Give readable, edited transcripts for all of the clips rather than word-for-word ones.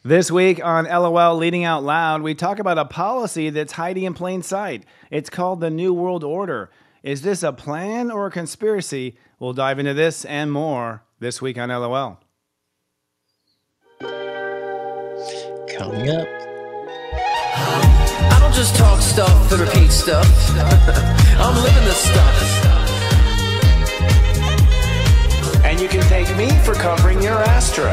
This week on LOL Leading Out Loud, we talk about a policy that's hiding in plain sight. It's called the New World Order. Is this a plan or a conspiracy? We'll dive into this and more this week on LOL. Coming up. I don't just talk stuff and repeat stuff. I'm living this stuff. And you can thank me for covering your Astro.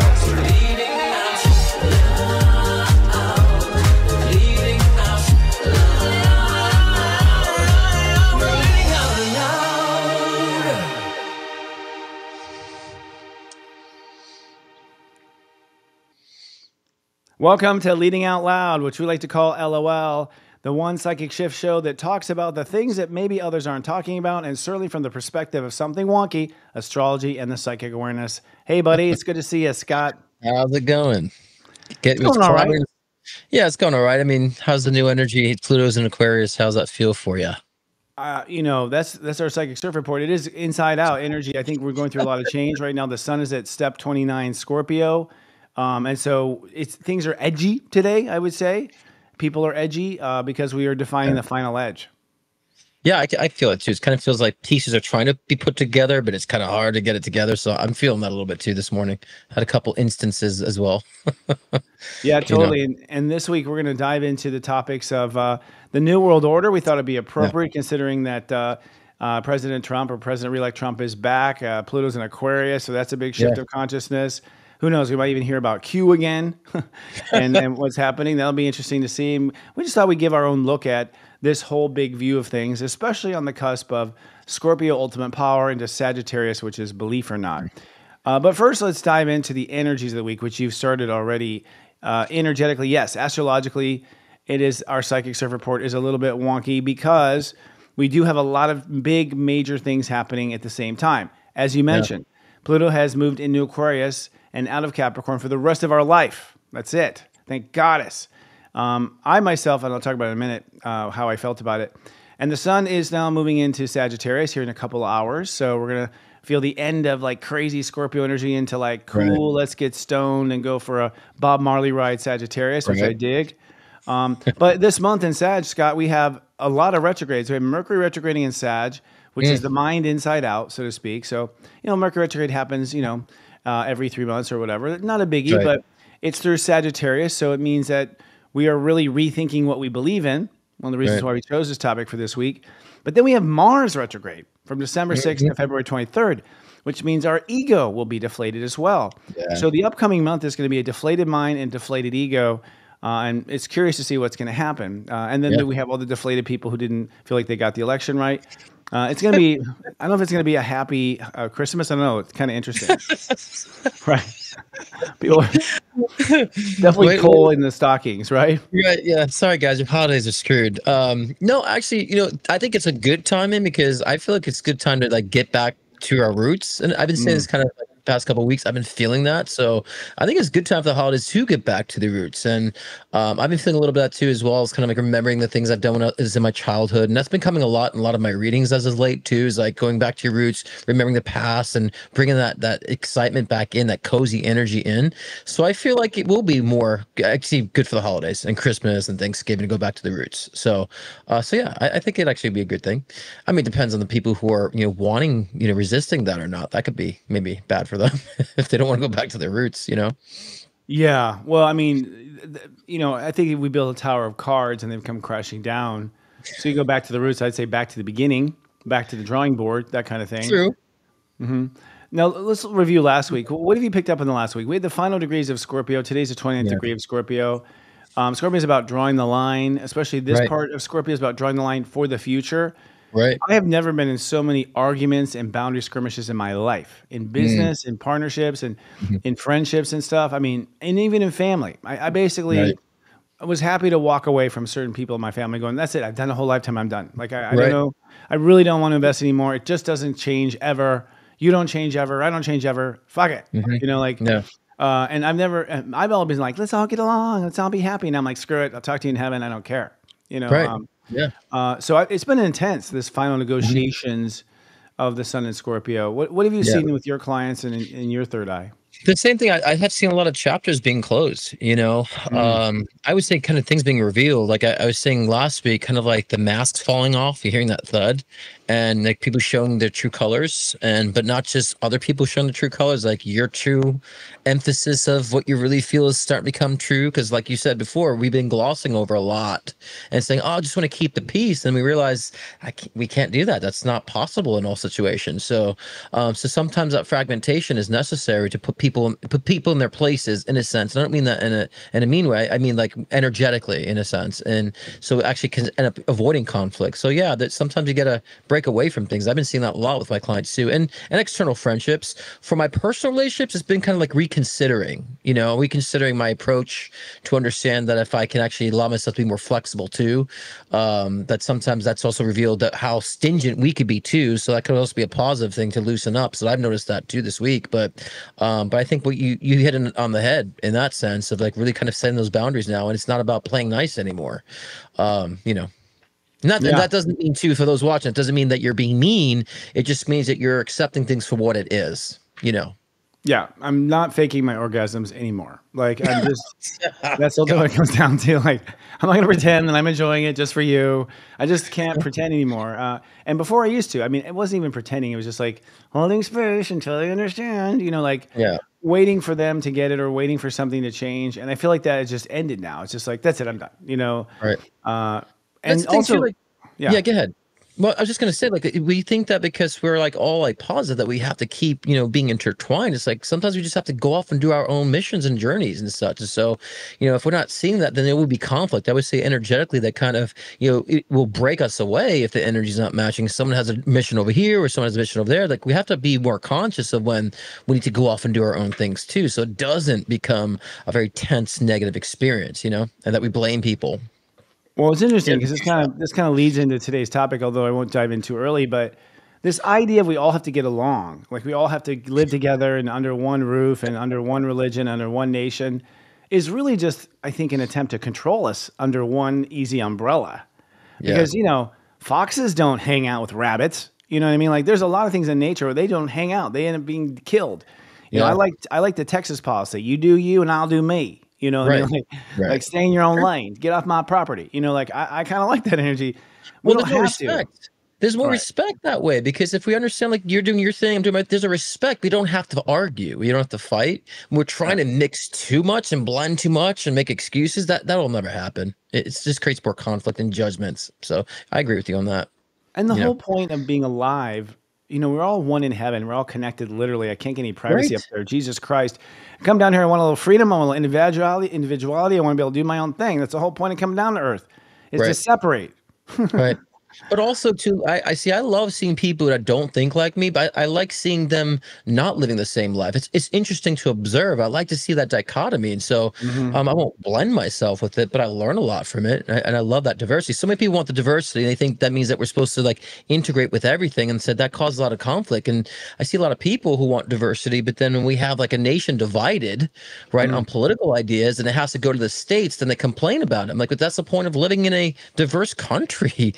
Welcome to Leading Out Loud, which we like to call LOL, the one psychic shift show that talks about the things that maybe others aren't talking about, and certainly from the perspective of something wonky, astrology and the psychic awareness. Hey, buddy, it's good to see you, Scott. How's it going? It's going all right. Yeah, it's going all right. I mean, how's the new energy? Pluto's in Aquarius. How's that feel for you? That's our psychic surf report. It is inside out energy. I think we're going through a lot of change right now. The sun is at step 29 Scorpio. And so things are edgy today, I would say. People are edgy because we are defining the final edge. Yeah, I feel it too. It kind of feels like pieces are trying to be put together, but it's kind of hard to get it together. So I'm feeling that a little bit too this morning. Had a couple instances as well. Yeah, totally. And this week we're going to dive into the topics of the New World Order. We thought it'd be appropriate considering that President Trump or President-elect Trump is back. Pluto's in Aquarius, so that's a big shift of consciousness. Who knows? We might even hear about Q again and what's happening. That'll be interesting to see. We just thought we'd give our own look at this whole big view of things, especially on the cusp of Scorpio ultimate power into Sagittarius, which is belief or not. But first, let's dive into the energies of the week, which you've started already. Energetically, yes. Astrologically, it is our psychic surf report is a little bit wonky because we do have a lot of big, major things happening at the same time. As you mentioned, Pluto has moved into Aquarius and out of Capricorn for the rest of our life. That's it. Thank goddess. I myself, and I'll talk about it in a minute, how I felt about it. And the sun is now moving into Sagittarius here in a couple of hours. So we're going to feel the end of like crazy Scorpio energy into like, cool, let's get stoned and go for a Bob Marley ride Sagittarius, which I dig. But this month in Sag, Scott, we have a lot of retrogrades. We have Mercury retrograding in Sag, which is the mind inside out, so to speak. So, Mercury retrograde happens, every 3 months or whatever. Not a biggie, but it's through Sagittarius. So it means that we are really rethinking what we believe in. One of the reasons why we chose this topic for this week. But then we have Mars retrograde from December 6th to February 23rd, which means our ego will be deflated as well. Yeah. So the upcoming month is going to be a deflated mind and deflated ego. And it's curious to see what's going to happen. And then we have all the deflated people who didn't feel like they got the election right. It's going to be, I don't know if it's going to be a happy Christmas. I don't know. It's kind of interesting. Right. People definitely coal in the stockings, right? Right. Yeah. Sorry, guys. Your holidays are screwed. No, actually, I think it's a good timing because I feel like it's a good time to like get back to our roots. And I've been saying this kind of like past couple of weeks. I've been feeling that. So I think it's a good time for the holidays to get back to the roots. And I've been feeling a little bit of that too, as well as kind of like remembering the things I've done when I was in my childhood. And that's been coming a lot in a lot of my readings as of late too, is like going back to your roots, remembering the past and bringing that excitement back in, that cozy energy in. So I feel like it will be more actually good for the holidays and Christmas and Thanksgiving to go back to the roots. So yeah, I think it'd actually be a good thing. I mean, it depends on the people who are, wanting, resisting that or not. That could be maybe bad for them if they don't want to go back to their roots, Yeah. Well, I mean, I think if we build a tower of cards and they've come crashing down. So you go back to the roots, I'd say back to the beginning, back to the drawing board, that kind of thing. True. Now let's review last week. What have you picked up in the last week? We had the final degrees of Scorpio. Today's the 29th degree of Scorpio. Scorpio is about drawing the line, especially this part of Scorpio is about drawing the line for the future. Right. I have never been in so many arguments and boundary skirmishes in my life, in business, in partnerships, and in friendships and stuff. I mean, and even in family. I basically was happy to walk away from certain people in my family going, that's it. I've done a whole lifetime. I'm done. Like, I don't know. I really don't want to invest anymore. It just doesn't change ever. You don't change ever. I don't change ever. Fuck it. And I've always been like, let's all get along. Let's all be happy. And I'm like, screw it. I'll talk to you in heaven. I don't care. So it's been intense, this final negotiations of the sun in Scorpio. What have you seen with your clients and in your third eye? The same thing. I have seen a lot of chapters being closed. Mm. I would say kind of things being revealed. Like I was saying last week, kind of like the masks falling off. You're hearing that thud, and like people showing their true colors, but not just other people showing the true colors. Like your true emphasis of what you really feel is starting to become true. Because, like you said before, we've been glossing over a lot and saying, "Oh, I just want to keep the peace," and we realize we can't do that. That's not possible in all situations. So sometimes that fragmentation is necessary to put people in their places, in a sense. And I don't mean that in a mean way. I mean like energetically, in a sense. And so it actually can end up avoiding conflict. So yeah, that sometimes you got to break away from things. I've been seeing that a lot with my clients too, and external friendships. For my personal relationships, it's been kind of like reconsidering my approach to understand that if I can actually allow myself to be more flexible too, that sometimes that's also revealed that how stingent we could be too. So that could also be a positive thing to loosen up. So I've noticed that too this week. But I think what you hit on the head in that sense of like really kind of setting those boundaries now, and it's not about playing nice anymore. Not Yeah. that doesn't mean too, for those watching, it doesn't mean that you're being mean. It just means that you're accepting things for what it is. Yeah, I'm not faking my orgasms anymore. Like I'm just that's ultimately what it comes down to. Like I'm not gonna pretend that I'm enjoying it just for you. I just can't pretend anymore. And before I used to. I mean, it wasn't even pretending. It was just like holding space until they understand. Like Yeah. waiting for them to get it or waiting for something to change. And I feel like that has just ended now. It's just like that's it. I'm done. Right. And That's the thing also, too, like, yeah. yeah, go ahead. Well, I was just gonna say, like, we think that because we're like all like positive that we have to keep, being intertwined. It's like sometimes we just have to go off and do our own missions and journeys and such. And so, if we're not seeing that, then there will be conflict. I would say energetically that kind of, it will break us away if the energy is not matching. Someone has a mission over here or someone has a mission over there. Like we have to be more conscious of when we need to go off and do our own things too, so it doesn't become a very tense negative experience, and that we blame people. Well, it's interesting because this kind of leads into today's topic, although I won't dive in too early. But this idea of we all have to get along, like we all have to live together and under one roof and under one religion, under one nation, is really just, I think, an attempt to control us under one easy umbrella. Yeah. Because foxes don't hang out with rabbits. You know what I mean? Like there's a lot of things in nature where they don't hang out; they end up being killed. Yeah. I like the Texas policy. You do you, and I'll do me. You know what I mean? Like stay in your own lane, get off my property. Like I kind of like that energy. We Well, don't there's more have to. respect. There's more Right. respect that way because if we understand, like you're doing your thing, I'm doing my, there's a respect. We don't have to argue. We don't have to fight. We're trying to mix too much and blend too much and make excuses. That'll never happen. It just creates more conflict and judgments. So I agree with you on that. And the whole point of being alive, we're all one in heaven. We're all connected literally. I can't get any privacy up Right. there. Jesus Christ. I come down here, I want a little freedom, I want a little individuality. I want to be able to do my own thing. That's the whole point of coming down to earth, is to Right. separate. Right. But also too, I love seeing people that don't think like me, but I like seeing them not living the same life. It's interesting to observe. I like to see that dichotomy. And so I won't blend myself with it, but I learn a lot from it. And I love that diversity. So many people want the diversity. They think that means that we're supposed to like integrate with everything, and said that causes a lot of conflict. And I see a lot of people who want diversity, but then when we have like a nation divided, right, on political ideas, and it has to go to the states, then they complain about it. I'm like, but that's the point of living in a diverse country.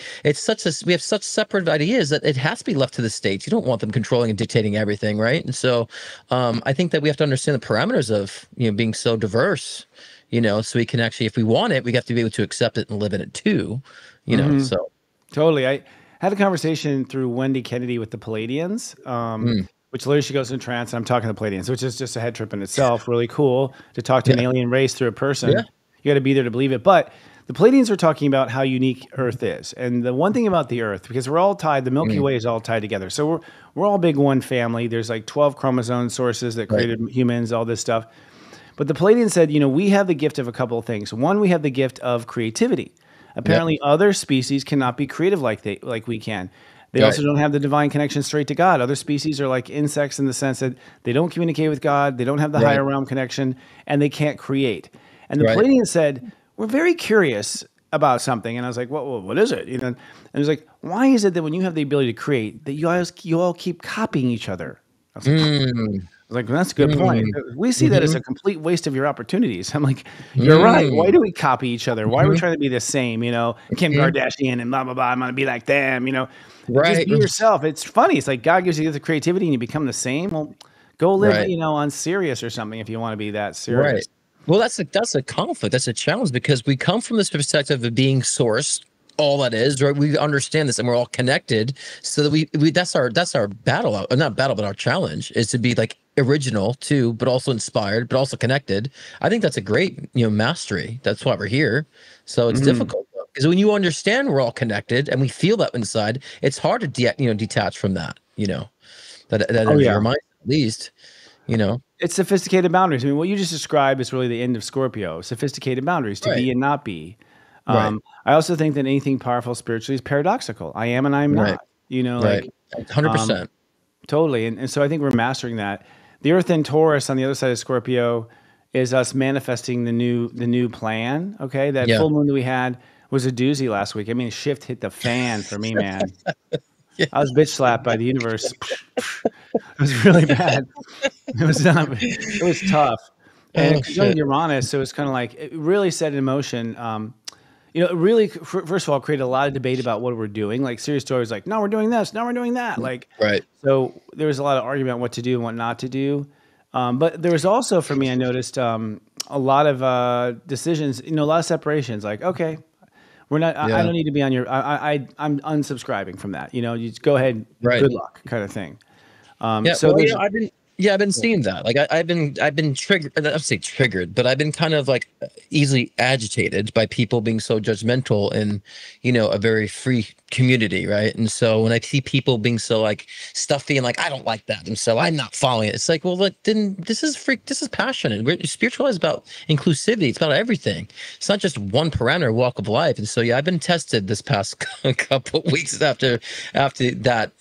We have such separate ideas that it has to be left to the states. You don't want them controlling and dictating everything, right? And so I think that we have to understand the parameters of being so diverse, so we can actually, if we want it, we have to be able to accept it and live in it too, so. Totally. I had a conversation through Wendy Kennedy with the Palladians, which literally she goes in trance, and I'm talking to the Palladians, which is just a head trip in itself. Really cool to talk to an alien race through a person. Yeah. You got to be there to believe it. But the Palladians are talking about how unique Earth is. And the one thing about the Earth, because we're all tied, the Milky Way is all tied together. So we're all big one family. There's like 12 chromosome sources that created humans, all this stuff. But the Palladians said, we have the gift of a couple of things. One, we have the gift of creativity. Apparently, other species cannot be creative like we can. They also don't have the divine connection straight to God. Other species are like insects in the sense that they don't communicate with God, they don't have the higher realm connection, and they can't create. And the Palladians said, we're very curious about something. And I was like, what is it? And it was like, why is it that when you have the ability to create, that you all keep copying each other? I was like, well, that's a good point. We see that as a complete waste of your opportunities. I'm like, you're right. Why do we copy each other? Why are we trying to be the same? Kim Kardashian and blah, blah, blah. I'm going to be like them, Just be yourself. It's funny. It's like God gives you the creativity and you become the same. Well, Go live, Right. on Sirius or something if you want to be that serious. Right. Well, that's a conflict. That's a challenge because we come from this perspective of being source. All that is, right? We understand this, and we're all connected. So that we that's our battle, not battle, but our challenge is to be like original too, but also inspired, but also connected. I think that's a great mastery. That's why we're here. So it's difficult because when you understand we're all connected and we feel that inside, it's hard to detach from that. That Oh energy yeah. or mind at least. It's sophisticated boundaries. I mean, what you just described is really the end of Scorpio. Sophisticated boundaries to be Right. and not be. Right. I also think that anything powerful spiritually is paradoxical. I am and I am Right. not. Like Right. 100%. totally. And so I think we're mastering that. The Earth in Taurus on the other side of Scorpio is us manifesting the new plan. Okay, that Yeah. full moon that we had was a doozy last week. I mean, shift hit the fan for me, man. I was bitch slapped by the universe. It was really bad. It was not. It was tough. And conjunct Uranus, so it's kind of like it really set in motion. It really, first of all, created a lot of debate about what we're doing. Like Sirius Story was like, no, we're doing this, no, we're doing that. Like, Right. so there was a lot of argument on what to do and what not to do. But there was also, for me, I noticed a lot of decisions. A lot of separations. Like, okay, we're not. I don't need to be on your. I'm unsubscribing from that. You just go ahead. Right. Good luck, kind of thing. Yeah, So well, there's. I've been seeing that. Like I've been triggered. I don't say triggered, but I've been kind of like easily agitated by people being so judgmental in, a very free community, right? And so when I see people being so like stuffy and like I don't like that, and so I'm not following it. It's like, well, then this is passionate. Spiritual is about inclusivity. It's about everything. It's not just one parameter walk of life. And so I've been tested this past couple of weeks after that,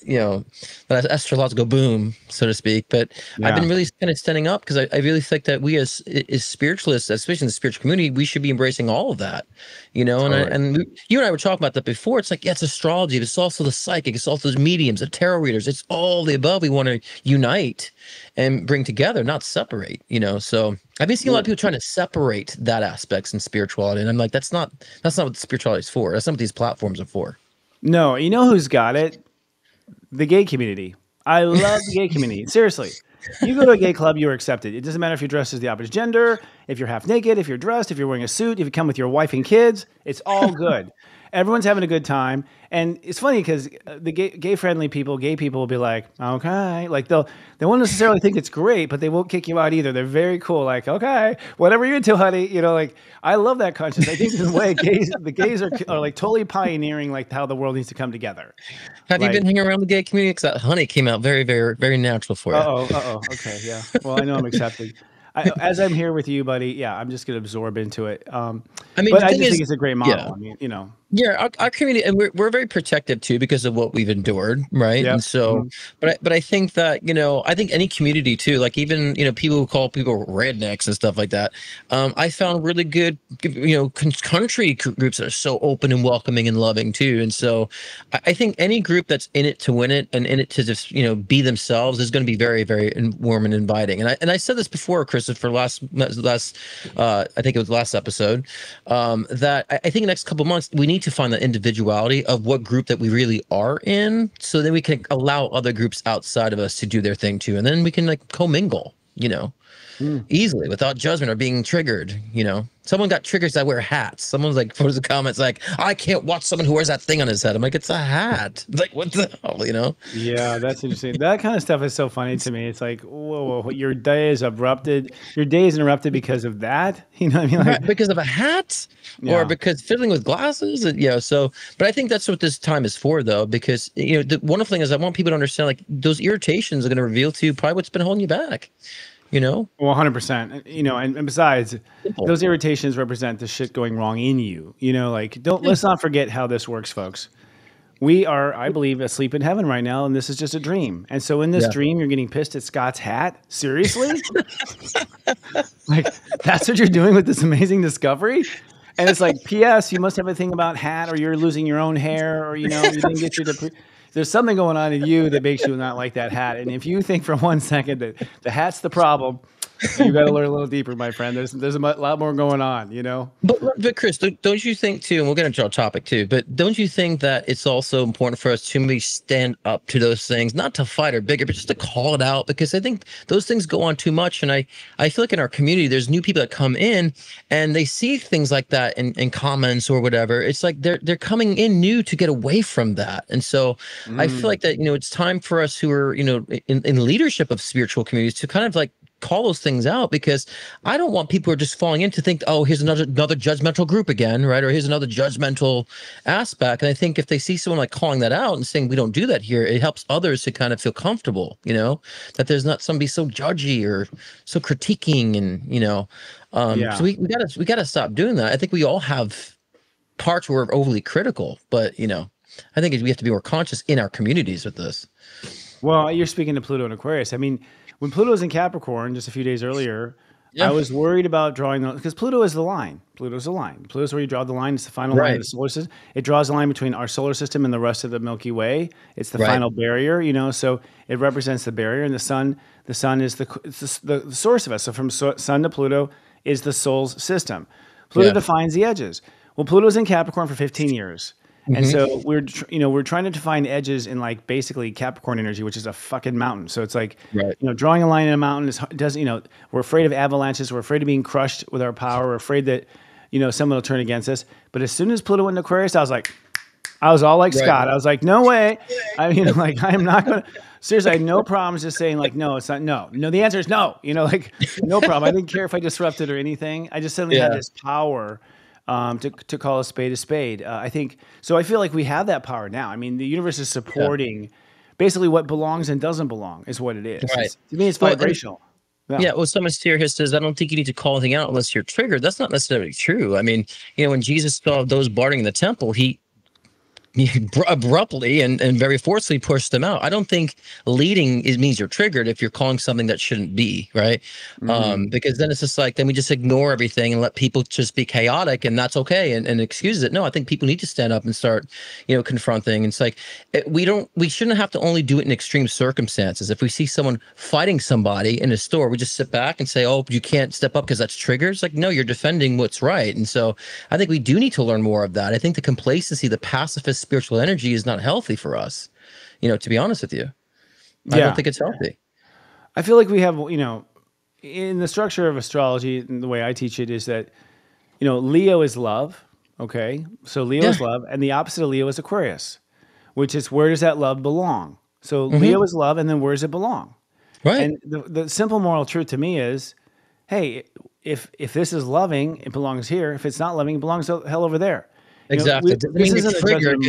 that astrological boom, so to speak. But I've been really kind of standing up because I really think that we as spiritualists, especially in the spiritual community, we should be embracing all of that, and you and I were talking about that before. It's like, yeah, it's astrology, but it's also the psychic, it's also the mediums, the tarot readers, it's all the above. We want to unite and bring together, not separate, So I've been seeing a lot of people trying to separate that aspects in spirituality, and I'm like, that's not what spirituality is for. That's not what these platforms are for. No, you know who's got it? The gay community. I love the gay community. Seriously. You go to a gay club, you're accepted. It doesn't matter if you're dressed as the opposite gender, if you're half naked, if you're dressed, if you're wearing a suit, if you come with your wife and kids, it's all good. Everyone's having a good time. And it's funny because the gay friendly people, gay people will be like, okay, like they won't necessarily think it's great, but they won't kick you out either. They're very cool. Like, okay, whatever you're into, honey, like I love that conscience. I think in a way the gays are like totally pioneering like how the world needs to come together. Have you been hanging around the gay community? Because that honey came out very, very, very natural for you. Okay. Yeah. Well, I know I'm accepted. As I'm here with you, buddy, yeah, I'm just going to absorb into it. I mean, but I just think it's a great model. Yeah. I mean, Yeah, our community, and we're very protective too because of what we've endured, right? Yep. And so, but I think that I think any community too, like even people who call people rednecks and stuff like that. I found really good country groups that are so open and welcoming and loving too. And so, I think any group that's in it to win it and in it to just be themselves is going to be very, very warm and inviting. And I said this before, Christopher, last I think it was last episode, that I think the next couple of months we need to find the individuality of what group that we really are in, so then we can allow other groups outside of us to do their thing too, and then we can like commingle, easily without judgment or being triggered. Someone got triggered because I wear hats. Someone's like, put the comments like, I can't watch someone who wears that thing on his head. I'm like, it's a hat. Like, what the hell, Yeah, that's interesting. That kind of stuff is so funny to me. It's like, whoa, your day is interrupted. Your day is interrupted because of that. You know what I mean? Like, because of a hat, or because fiddling with glasses. So, but I think that's what this time is for, though, because the wonderful thing is I want people to understand like those irritations are going to reveal to you probably what's been holding you back. Well, 100%. And besides, those irritations represent the shit going wrong in you. Let's not forget how this works, folks. We are, I believe, asleep in heaven right now, and this is just a dream. And so in this dream, you're getting pissed at Scott's hat? Seriously? Like, that's what you're doing with this amazing discovery? And it's like, P.S., you must have a thing about hat, or you're losing your own hair, or, you didn't get your... There's something going on in you that makes you not like that hat. And if you think for 1 second that the hat's the problem, You got to learn a little deeper, my friend. There's a lot more going on, you know? But Chris, don't you think too, and we'll get into our topic too, but don't you think that it's also important for us to maybe stand up to those things, not to fight or bigger, but just to call it out? Because I think those things go on too much. And I feel like in our community, there's new people that come in and they see things like that in comments or whatever. It's like they're coming in new to get away from that. And so I feel like that, it's time for us who are, in leadership of spiritual communities to kind of like call those things out, because I don't want people who are just falling in to think, oh, here's another judgmental group again, right? Or here's another judgmental aspect. And I think if they see someone like calling that out and saying we don't do that here, it helps others to kind of feel comfortable, that there's not somebody so judgy or so critiquing, and so we gotta stop doing that. I think we all have parts where we're overly critical, but I think we have to be more conscious in our communities with this. Well, you're speaking to Pluto and Aquarius. I mean, when Pluto was in Capricorn just a few days earlier, I was worried about drawing because Pluto is the line. Pluto's the line. Pluto's where you draw the line. It's the final line of the solar system. It draws the line between our solar system and the rest of the Milky Way. It's the final barrier, so it represents the barrier. And the sun is the source of us. So from sun to Pluto is the soul's system. Pluto defines the edges. Well, Pluto's in Capricorn for 15 years. And so we're trying to define edges in like basically Capricorn energy, which is a fucking mountain. So it's like, drawing a line in a mountain we're afraid of avalanches. We're afraid of being crushed with our power. We're afraid that, someone will turn against us. But as soon as Pluto went into Aquarius, I was all like Scott. I was like, no way. I mean, like, I am not going to, seriously, I had no problems just saying like, no, it's not, no, the answer is no, like no problem. I didn't care if I disrupted or anything. I just suddenly had this power to call a spade. I think so. I feel like we have that power now. I mean, the universe is supporting basically what belongs and doesn't belong is what it is. Right. To me, it's vibrational. Well, someone here says, I don't think you need to call anything out unless you're triggered. That's not necessarily true. I mean, when Jesus saw those barring in the temple, he abruptly and very forcefully pushed them out. I don't think leading means you're triggered if you're calling something that shouldn't be, right? Because then it's just like, then we just ignore everything and let people just be chaotic, and that's okay, and excuses it. No, I think people need to stand up and start, confronting. It's like, we shouldn't have to only do it in extreme circumstances. If we see someone fighting somebody in a store, we just sit back and say, oh, you can't step up because that's triggers. Like, no, you're defending what's right. And so I think we do need to learn more of that. I think the complacency, the pacifist spiritual energy is not healthy for us, to be honest with you. I don't think it's healthy. I feel like we have, in the structure of astrology, and the way I teach it is that, Leo is love. Okay. So Leo is love, and the opposite of Leo is Aquarius, which is, where does that love belong? So Leo is love, and then where does it belong? Right. And the simple moral truth to me is, hey, if this is loving, it belongs here. If it's not loving, it belongs hell over there. Exactly. Doesn't mean you're triggered.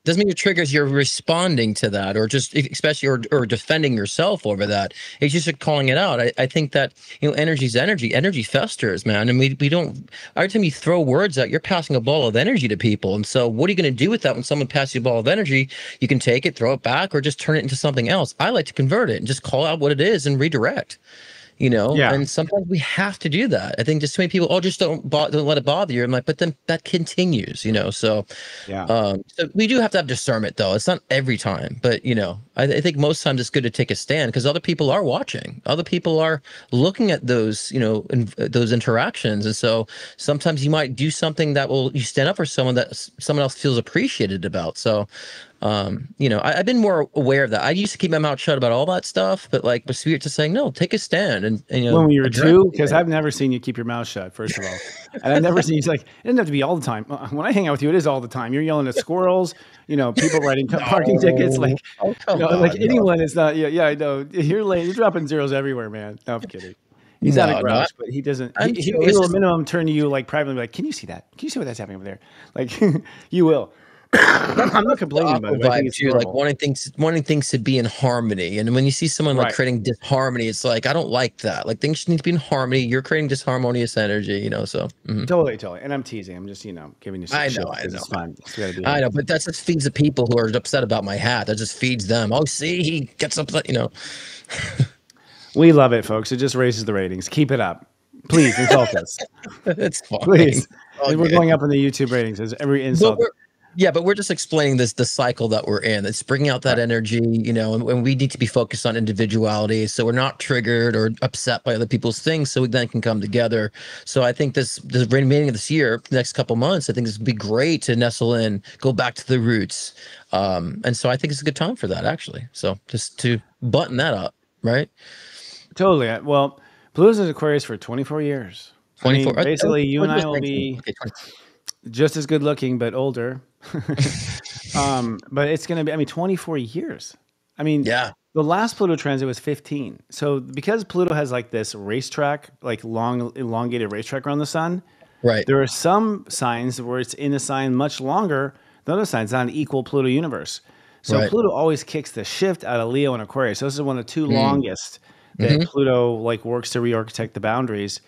Doesn't mean you're triggered. You're responding to that, or just especially or defending yourself over that. It's just calling it out. I think that energy's energy. Energy festers, man, and we don't. Every time you throw words out, you're passing a ball of energy to people. And so, what are you going to do with that when someone passes you a ball of energy? You can take it, throw it back, or just turn it into something else. I like to convert it and just call out what it is and redirect. And sometimes we have to do that. I think just too many people, just don't let it bother you. I'm like, but then that continues, so so we do have to have discernment, though. It's not every time, but I think most times it's good to take a stand, because other people are watching, other people are looking at those, those interactions. And so sometimes you might do something that you stand up for someone that someone else feels appreciated about. So I've been more aware of that. I used to keep my mouth shut about all that stuff, but like, with Spirit just saying, no, take a stand. And when you were two, because I've never seen you keep your mouth shut, first of all. And I've never seen you, like, it doesn't have to be all the time. When I hang out with you, it is all the time. You're yelling at squirrels, people writing parking tickets, like, anyone is not, I know. You're late. You're dropping zeros everywhere, man. No, I'm kidding. He's not a grouch, but he doesn't. He will at minimum turn to you like privately, like, can you see that? Can you see what that's happening over there? Like, you will. I'm not complaining about it. I think it's like wanting things to be in harmony. And when you see someone like creating disharmony, it's like, I don't like that. Like, things need to be in harmony. You're creating disharmonious energy, so. Totally. And I'm teasing. I'm just, giving you some I shit. know. It's fun. I know, but that just feeds the people who are upset about my hat. That just feeds them. Oh, see, he gets upset, We love it, folks. It just raises the ratings. Keep it up. Please insult us. It's fine. Please. We're going up in the YouTube ratings as every insult. Yeah, but we're just explaining the cycle that we're in. It's bringing out that energy, and we need to be focused on individuality, so we're not triggered or upset by other people's things, so we then can come together. So I think the remaining of this year, the next couple months, I think this would be great to nestle in, go back to the roots, and so I think it's a good time for that, actually. So just to button that up, right? Totally. Well, Pluto's in Aquarius for 24 years. 24. Basically, you and I will 19. be Okay, just as good looking, but older. But it's going to be, 24 years. yeah, The last Pluto transit was 15. So because Pluto has like this racetrack, like long, elongated racetrack around the sun, right. there are some signs where it's in a sign much longer than other signs, not an equal Pluto universe. So Right. Pluto always kicks the shift out of Leo and Aquarius. So this is one of the two longest that Mm-hmm. Pluto like works to re-architect the boundaries.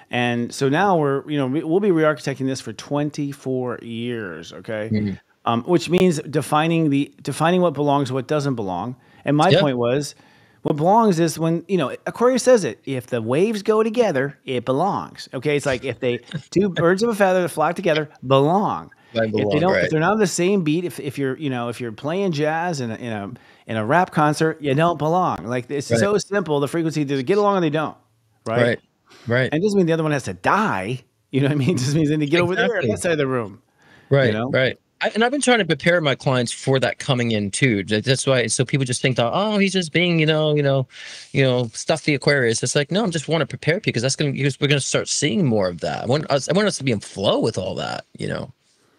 And so now we'll be re-architecting this for 24 years, okay? Which means defining what belongs, what doesn't belong. And my Yeah. point was, what belongs is when, Aquarius says it, if the waves go together, it belongs. Okay. It's like if two birds of a feather that flock together belong. They If they belong, don't, right. if they're not on the same beat, if you're playing jazz in a rap concert, you don't belong. Like it's Right. so simple. The frequency, they get along or they don't. Right. Right. And it doesn't mean the other one has to die. You know what I mean? It just means they need to get over there, Exactly. that side of the room. Right. You know? Right. And I've been trying to prepare my clients for that coming in too. That's why. So people just think that, oh, he's just being, stuffy Aquarius. It's like, no, I just want to prepare because because we're going to start seeing more of that. I want us to be in flow with all that,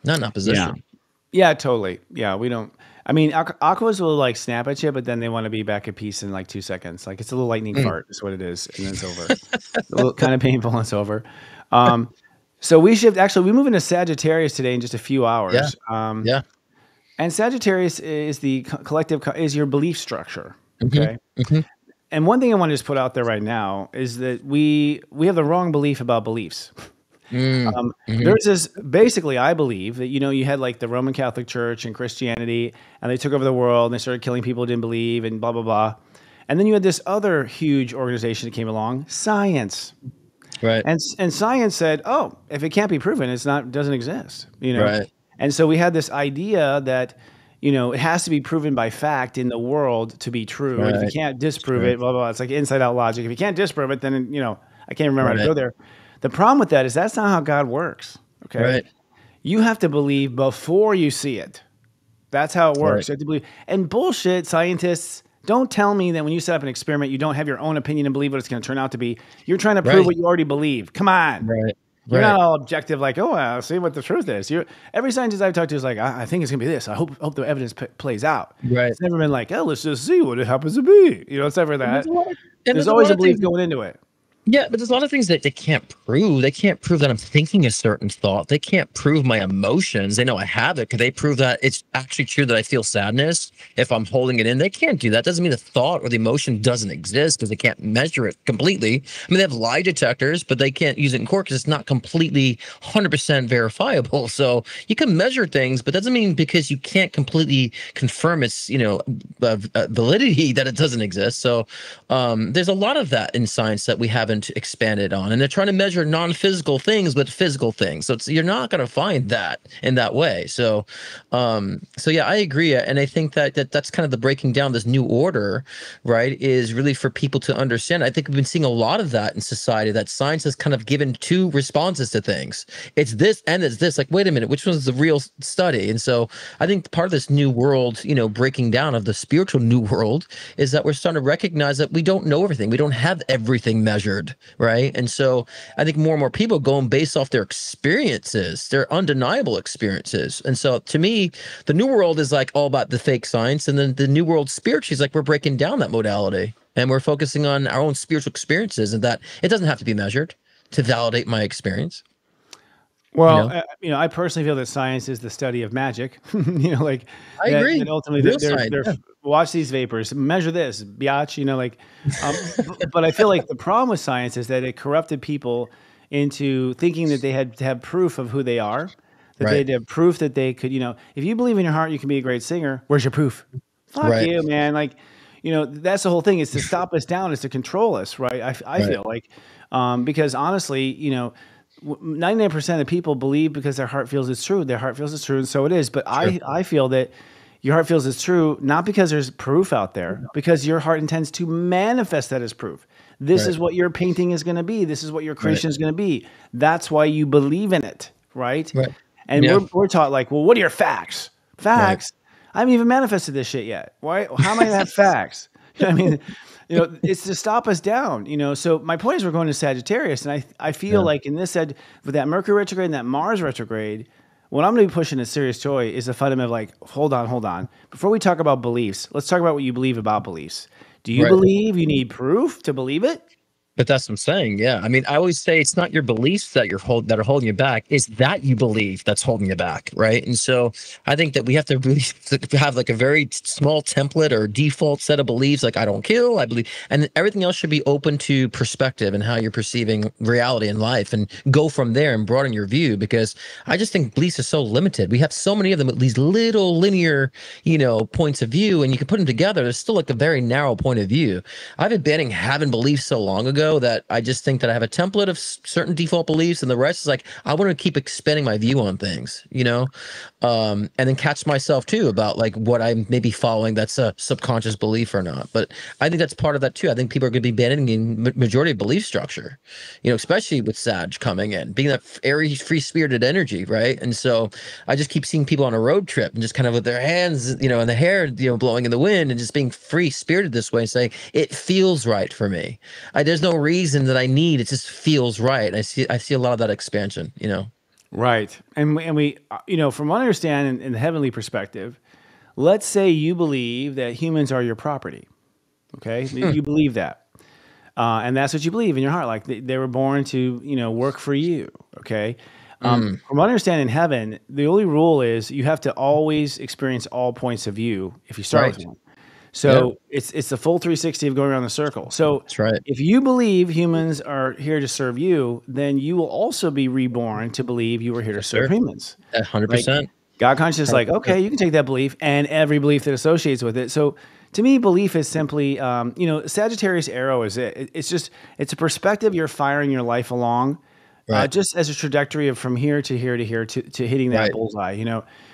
not in opposition. Yeah, totally. Yeah, we don't. Aquas will like snap at you, but then they want to be back at peace in like 2 seconds. Like it's a little lightning fart, is what it is, and then it's over. A little kind of painful, and it's over. So we shift. Actually, we move into Sagittarius today in just a few hours. Yeah. Yeah. And Sagittarius is the collective, is your belief structure. Mm-hmm. Okay. Mm-hmm. And one thing I want to just put out there right now is that we have the wrong belief about beliefs. There's this, basically, I believe that, you had like the Roman Catholic Church and Christianity, and they took over the world and they started killing people who didn't believe and blah, blah, blah. And then you had this other huge organization that came along, science. Right. And science said, oh, if it can't be proven, it doesn't exist, Right. And so we had this idea that, it has to be proven by fact in the world to be true. And if you Right. can't disprove it, blah, blah, blah. It's like inside out logic. If you can't disprove it, then, I can't remember how to Right. go there. The problem with that is that's not how God works. Okay. Right. You have to believe before you see it. That's how it works. Right. You have to believe. And bullshit, scientists, don't tell me that when you set up an experiment, you don't have your own opinion and believe what it's going to turn out to be. You're trying to prove Right. what you already believe. Come on. Right. You're Right. not all objective, like, oh, I'll see what the truth is. Every scientist I've talked to is like, I think it's going to be this. I hope the evidence plays out. Right. It's never been like, oh, let's just see what it happens to be. It's never that. There's always a belief going into it. Yeah, but there's a lot of things that they can't prove. They can't prove that I'm thinking a certain thought. They can't prove my emotions. They know I have it. Could they prove that it's actually true that I feel sadness if I'm holding it in? They can't do that. Doesn't mean the thought or the emotion doesn't exist because they can't measure it completely. They have lie detectors, but they can't use it in court because it's not completely 100% verifiable. So you can measure things, but that doesn't mean because you can't completely confirm its, validity that it doesn't exist. So there's a lot of that in science that we haven't expanded on, and they're trying to measure non-physical things with physical things, so you're not going to find that in that way. So yeah, I agree, and I think that's kind of the breaking down this new order, right, is really for people to understand. I think we've been seeing a lot of that in society, that science has kind of given two responses to things. It's this and it's this. Like, wait a minute, which one's the real study? And so I think part of this new world, breaking down of the spiritual new world, is that we're starting to recognize that we don't know everything. We don't have everything measured. Right. And so I think more and more people going based off their experiences, their undeniable experiences. And so to me, the new world is like all about the fake science. And then the new world spiritually is like we're breaking down that modality and we're focusing on our own spiritual experiences, and that it doesn't have to be measured to validate my experience. Well, I personally feel that science is the study of magic. Like I agree. that ultimately, Real they're, science, they're yeah. watch these vapors, measure this, biatch. But I feel like the problem with science is that it corrupted people into thinking that they had to have proof of who they are, that they had to have proof that they could. If you believe in your heart you can be a great singer, where's your proof? Fuck Right. you, man. Like, that's the whole thing. Is to stop us down, is to control us, right? I feel like, because honestly, 99% of people believe because their heart feels it's true. Their heart feels it's true, and so it is. But I feel that your heart feels it's true, not because there's proof out there, because your heart intends to manifest that as proof. This is what your painting is going to be. This is what your creation is going to be. That's why you believe in it, right? And we're taught like, well, what are your facts? Facts? I haven't even manifested this shit yet. Why? How am I going to have facts? I mean, it's to stop us down, So my point is we're going to Sagittarius, and I feel like in this with that Mercury retrograde and that Mars retrograde, what I'm going to be pushing as serious joy is the fundamental of like, hold on. Before we talk about beliefs, let's talk about what you believe about beliefs. Do you believe you need proof to believe it? But that's what I'm saying. Yeah. I mean, I always say it's not your beliefs that that are holding you back. It's that you believe that's holding you back. Right. And so I think that we have to really have like a very small template or default set of beliefs. Like, I don't kill, I believe, and everything else should be open to perspective and how you're perceiving reality in life, and go from there and broaden your view, because I just think beliefs are so limited. We have so many of them, these little linear, points of view, and you can put them together. There's still like a very narrow point of view. I've been banning having beliefs so long ago that I just think that I have a template of certain default beliefs, and the rest is like, I want to keep expanding my view on things, and then catch myself too about like what I'm maybe following that's a subconscious belief or not. But I think that's part of that too. I think people are going to be abandoning majority of belief structure, especially with Sag coming in, being that airy, free-spirited energy, right? And so I just keep seeing people on a road trip and just kind of with their hands, and the hair, blowing in the wind, and just being free-spirited this way, and saying it feels right for me. There's no reason that I need. It just feels right. I see a lot of that expansion. Right, and we from what I understand in the heavenly perspective, let's say you believe that humans are your property. Okay, you believe that, and that's what you believe in your heart. Like they were born to work for you. Okay. From what I understand in heaven, the only rule is you have to always experience all points of view if you start with one. So it's the full 360 of going around the circle. So that's right. If you believe humans are here to serve you, then you will also be reborn to believe you were here to serve humans. 100%. Like, God conscious is like, okay, you can take that belief and every belief that associates with it. So to me, belief is simply, Sagittarius arrow is it. It's a perspective you're firing your life along. Just as a trajectory of from here to here to here to hitting that bullseye,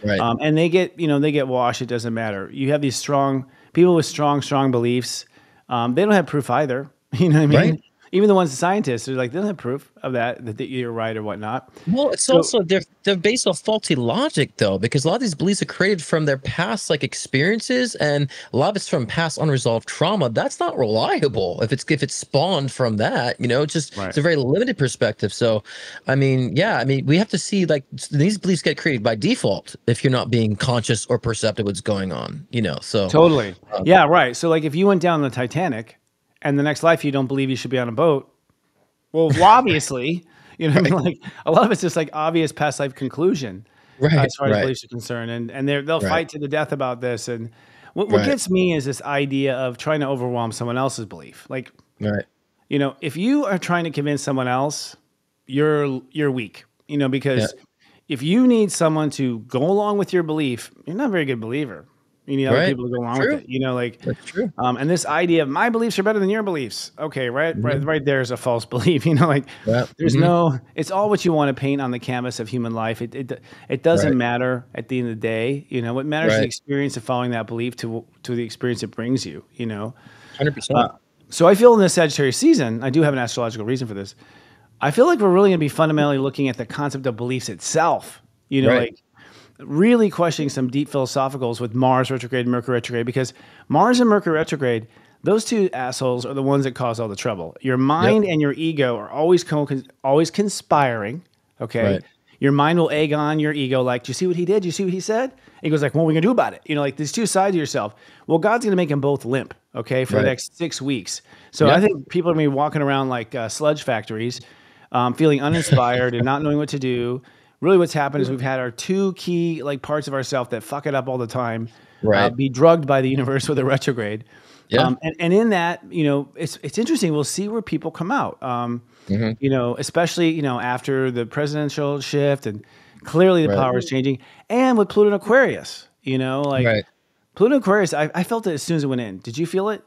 and they get washed. It doesn't matter. You have these people with strong beliefs. They don't have proof either. You know what I mean? Even the ones the scientists are like, they don't have proof of that you're right or whatnot. Well, it's also they're based on faulty logic though, because a lot of these beliefs are created from their past experiences, and a lot of it's from past unresolved trauma. That's not reliable if it's spawned from that. It's a very limited perspective. So, we have to see these beliefs get created by default if you're not being conscious or perceptive what's going on. So totally, right. So if you went down the Titanic, and the next life you don't believe you should be on a boat, well, obviously, a lot of it's just obvious past life conclusion, as far as beliefs are concerned, and they'll fight to the death about this. And what gets me is this idea of trying to overwhelm someone else's belief. If you are trying to convince someone else, you're weak, because if you need someone to go along with your belief, you're not a very good believer. You need other people to go along with it, That's true. And this idea of my beliefs are better than your beliefs. Okay, right there is a false belief. There's no. It's all what you want to paint on the canvas of human life. It doesn't matter at the end of the day. What matters is the experience of following that belief to the experience it brings you. 100%. So I feel in this Sagittarius season, I do have an astrological reason for this. I feel like we're really going to be fundamentally looking at the concept of beliefs itself. Really questioning some deep philosophicals with Mars retrograde and Mercury retrograde, because Mars and Mercury retrograde, those two assholes are the ones that cause all the trouble. Your mind and your ego are always conspiring. Okay. Your mind will egg on your ego. Like, do you see what he did? Do you see what he said? And he goes like, what are we going to do about it? These two sides of yourself. Well, God's going to make them both limp. Okay. For the next 6 weeks. So I think people are going to be walking around like sludge factories, feeling uninspired and not knowing what to do. Really what's happened is we've had our two key parts of ourselves that fuck it up all the time be drugged by the universe with a retrograde. And in that, it's interesting. We'll see where people come out, especially, after the presidential shift, and clearly the power is changing. And with Pluto and Aquarius, Pluto and Aquarius, I felt it as soon as it went in. Did you feel it?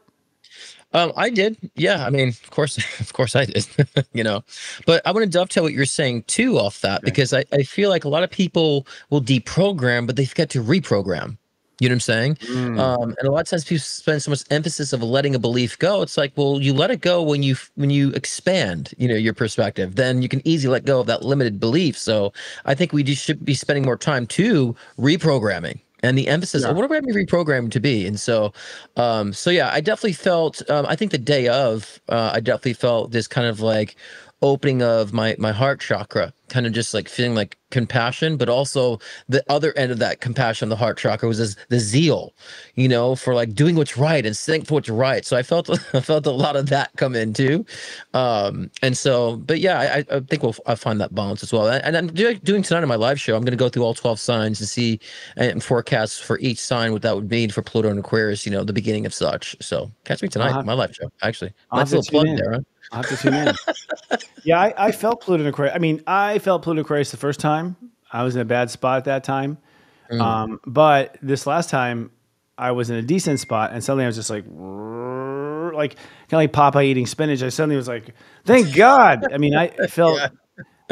I did. Yeah. I mean, of course, of course I did, you know, but I want to dovetail what you're saying too off that, Okay. because I feel like a lot of people will deprogram, but they forget to reprogram. You know what I'm saying? Mm, And a lot of times people spend so much emphasis of letting a belief go. It's like, well, you let it go when you expand, you know, your perspective, then you can easily let go of that limited belief. So I think we just should be spending more time too reprogramming. And the emphasis, yeah. what are we reprogramming to be? And so yeah, I definitely felt. I think the day of, I definitely felt this kind of like opening of my heart chakra, kind of just like feeling like compassion, but also the other end of that compassion, the heart chakra, was this, the zeal, you know, for like doing what's right and saying for what's right. So I felt I felt a lot of that come in too, and so, but yeah, I think I'll find that balance as well. And I'm doing tonight on my live show. I'm going to go through all 12 signs and see and forecast for each sign what that would mean for Pluto and Aquarius. You know, the beginning of such. So catch me I'll tonight, have, my live show. Actually, I'll have nice to little tune plug in. there, huh? I'll have to tune in. Yeah, I felt Pluto in Aquarius. I mean, I felt Pluto in Aquarius the first time. I was in a bad spot at that time. Mm. But this last time, I was in a decent spot, and suddenly I was just like kind of like Popeye eating spinach. I suddenly was like, "Thank God!" I mean, I felt Yeah,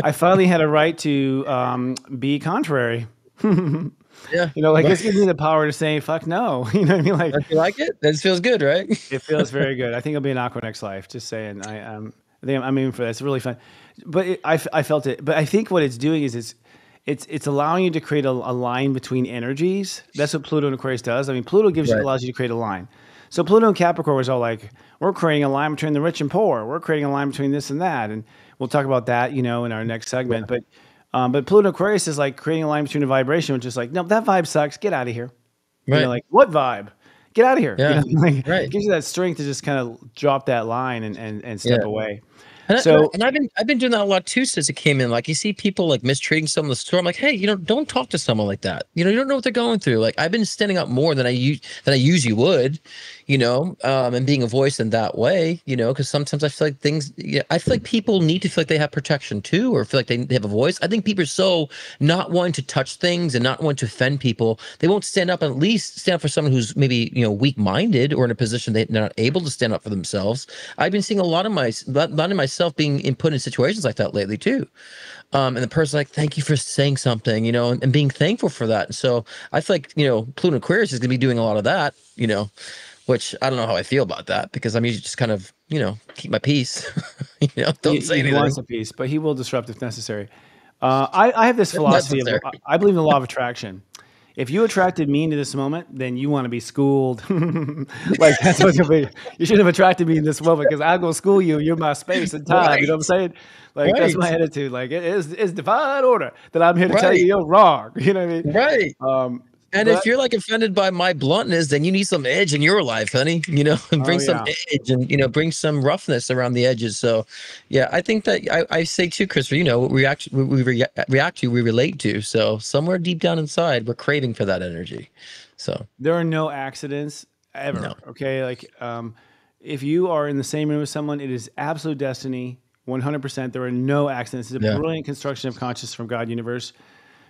I finally had a right to be contrary. yeah. Like Well, this gives me the power to say "fuck no." You know what I mean? Like don't you like it? That feels good, right? it feels very good. I think I'll be an Aqua next life. Just saying. I think I'm aiming for that. It's really fun. But I felt it. But I think what it's doing is it's allowing you to create a line between energies. That's what Pluto and Aquarius does. I mean, Pluto Right. allows you to create a line. So Pluto and Capricorn was all like, we're creating a line between the rich and poor. We're creating a line between this and that, and we'll talk about that, in our next segment. But Pluto and Aquarius is like creating a line between a vibration, which is like, no, that vibe sucks. Get out of here. Right. Like what vibe? Get out of here. Yeah. Like it Right. gives you that strength to just kind of drop that line and step Yeah. away. And, So I've been doing that a lot too since it came in. Like you see people like mistreating someone in the store. I'm like, hey, don't talk to someone like that. You don't know what they're going through. Like I've been standing up more than I usually would, and being a voice in that way, because sometimes I feel like I feel like people need to feel like they have protection too, or feel like they have a voice. I think people are so not wanting to touch things and not wanting to offend people. They won't stand up and at least stand up for someone who's maybe, weak-minded or in a position they're not able to stand up for themselves. I've been seeing a lot of myself being put in situations like that lately too. And the person's like, thank you for saying something, and being thankful for that. And so I feel like, Pluto Aquarius is going to be doing a lot of that, which I don't know how I feel about that, because I'm usually just kind of, keep my peace, don't say he anything. wants a piece, but he will disrupt if necessary. I have this If philosophy of necessary. I believe in the law of attraction. If you attracted me into this moment, then you want to be schooled. Like that's what's gonna be. You should have attracted me in this moment because I'll go school you. You're my space and time. You know Right. what I'm saying? Like that's my Right. attitude. Like it's divine order that I'm here to tell you Right. you're wrong. You know what I mean? Right. And But if you're like offended by my bluntness, then you need some edge in your life, honey. And oh bring some yeah, edge and bring some roughness around the edges. So, yeah, I think that I say too, Christopher. React to, we relate to. So somewhere deep down inside, we're craving for that energy. So there are no accidents ever. no, Okay, like if you are in the same room with someone, it is absolute destiny. 100%. There are no accidents. It's a yeah, brilliant construction of consciousness from God universe.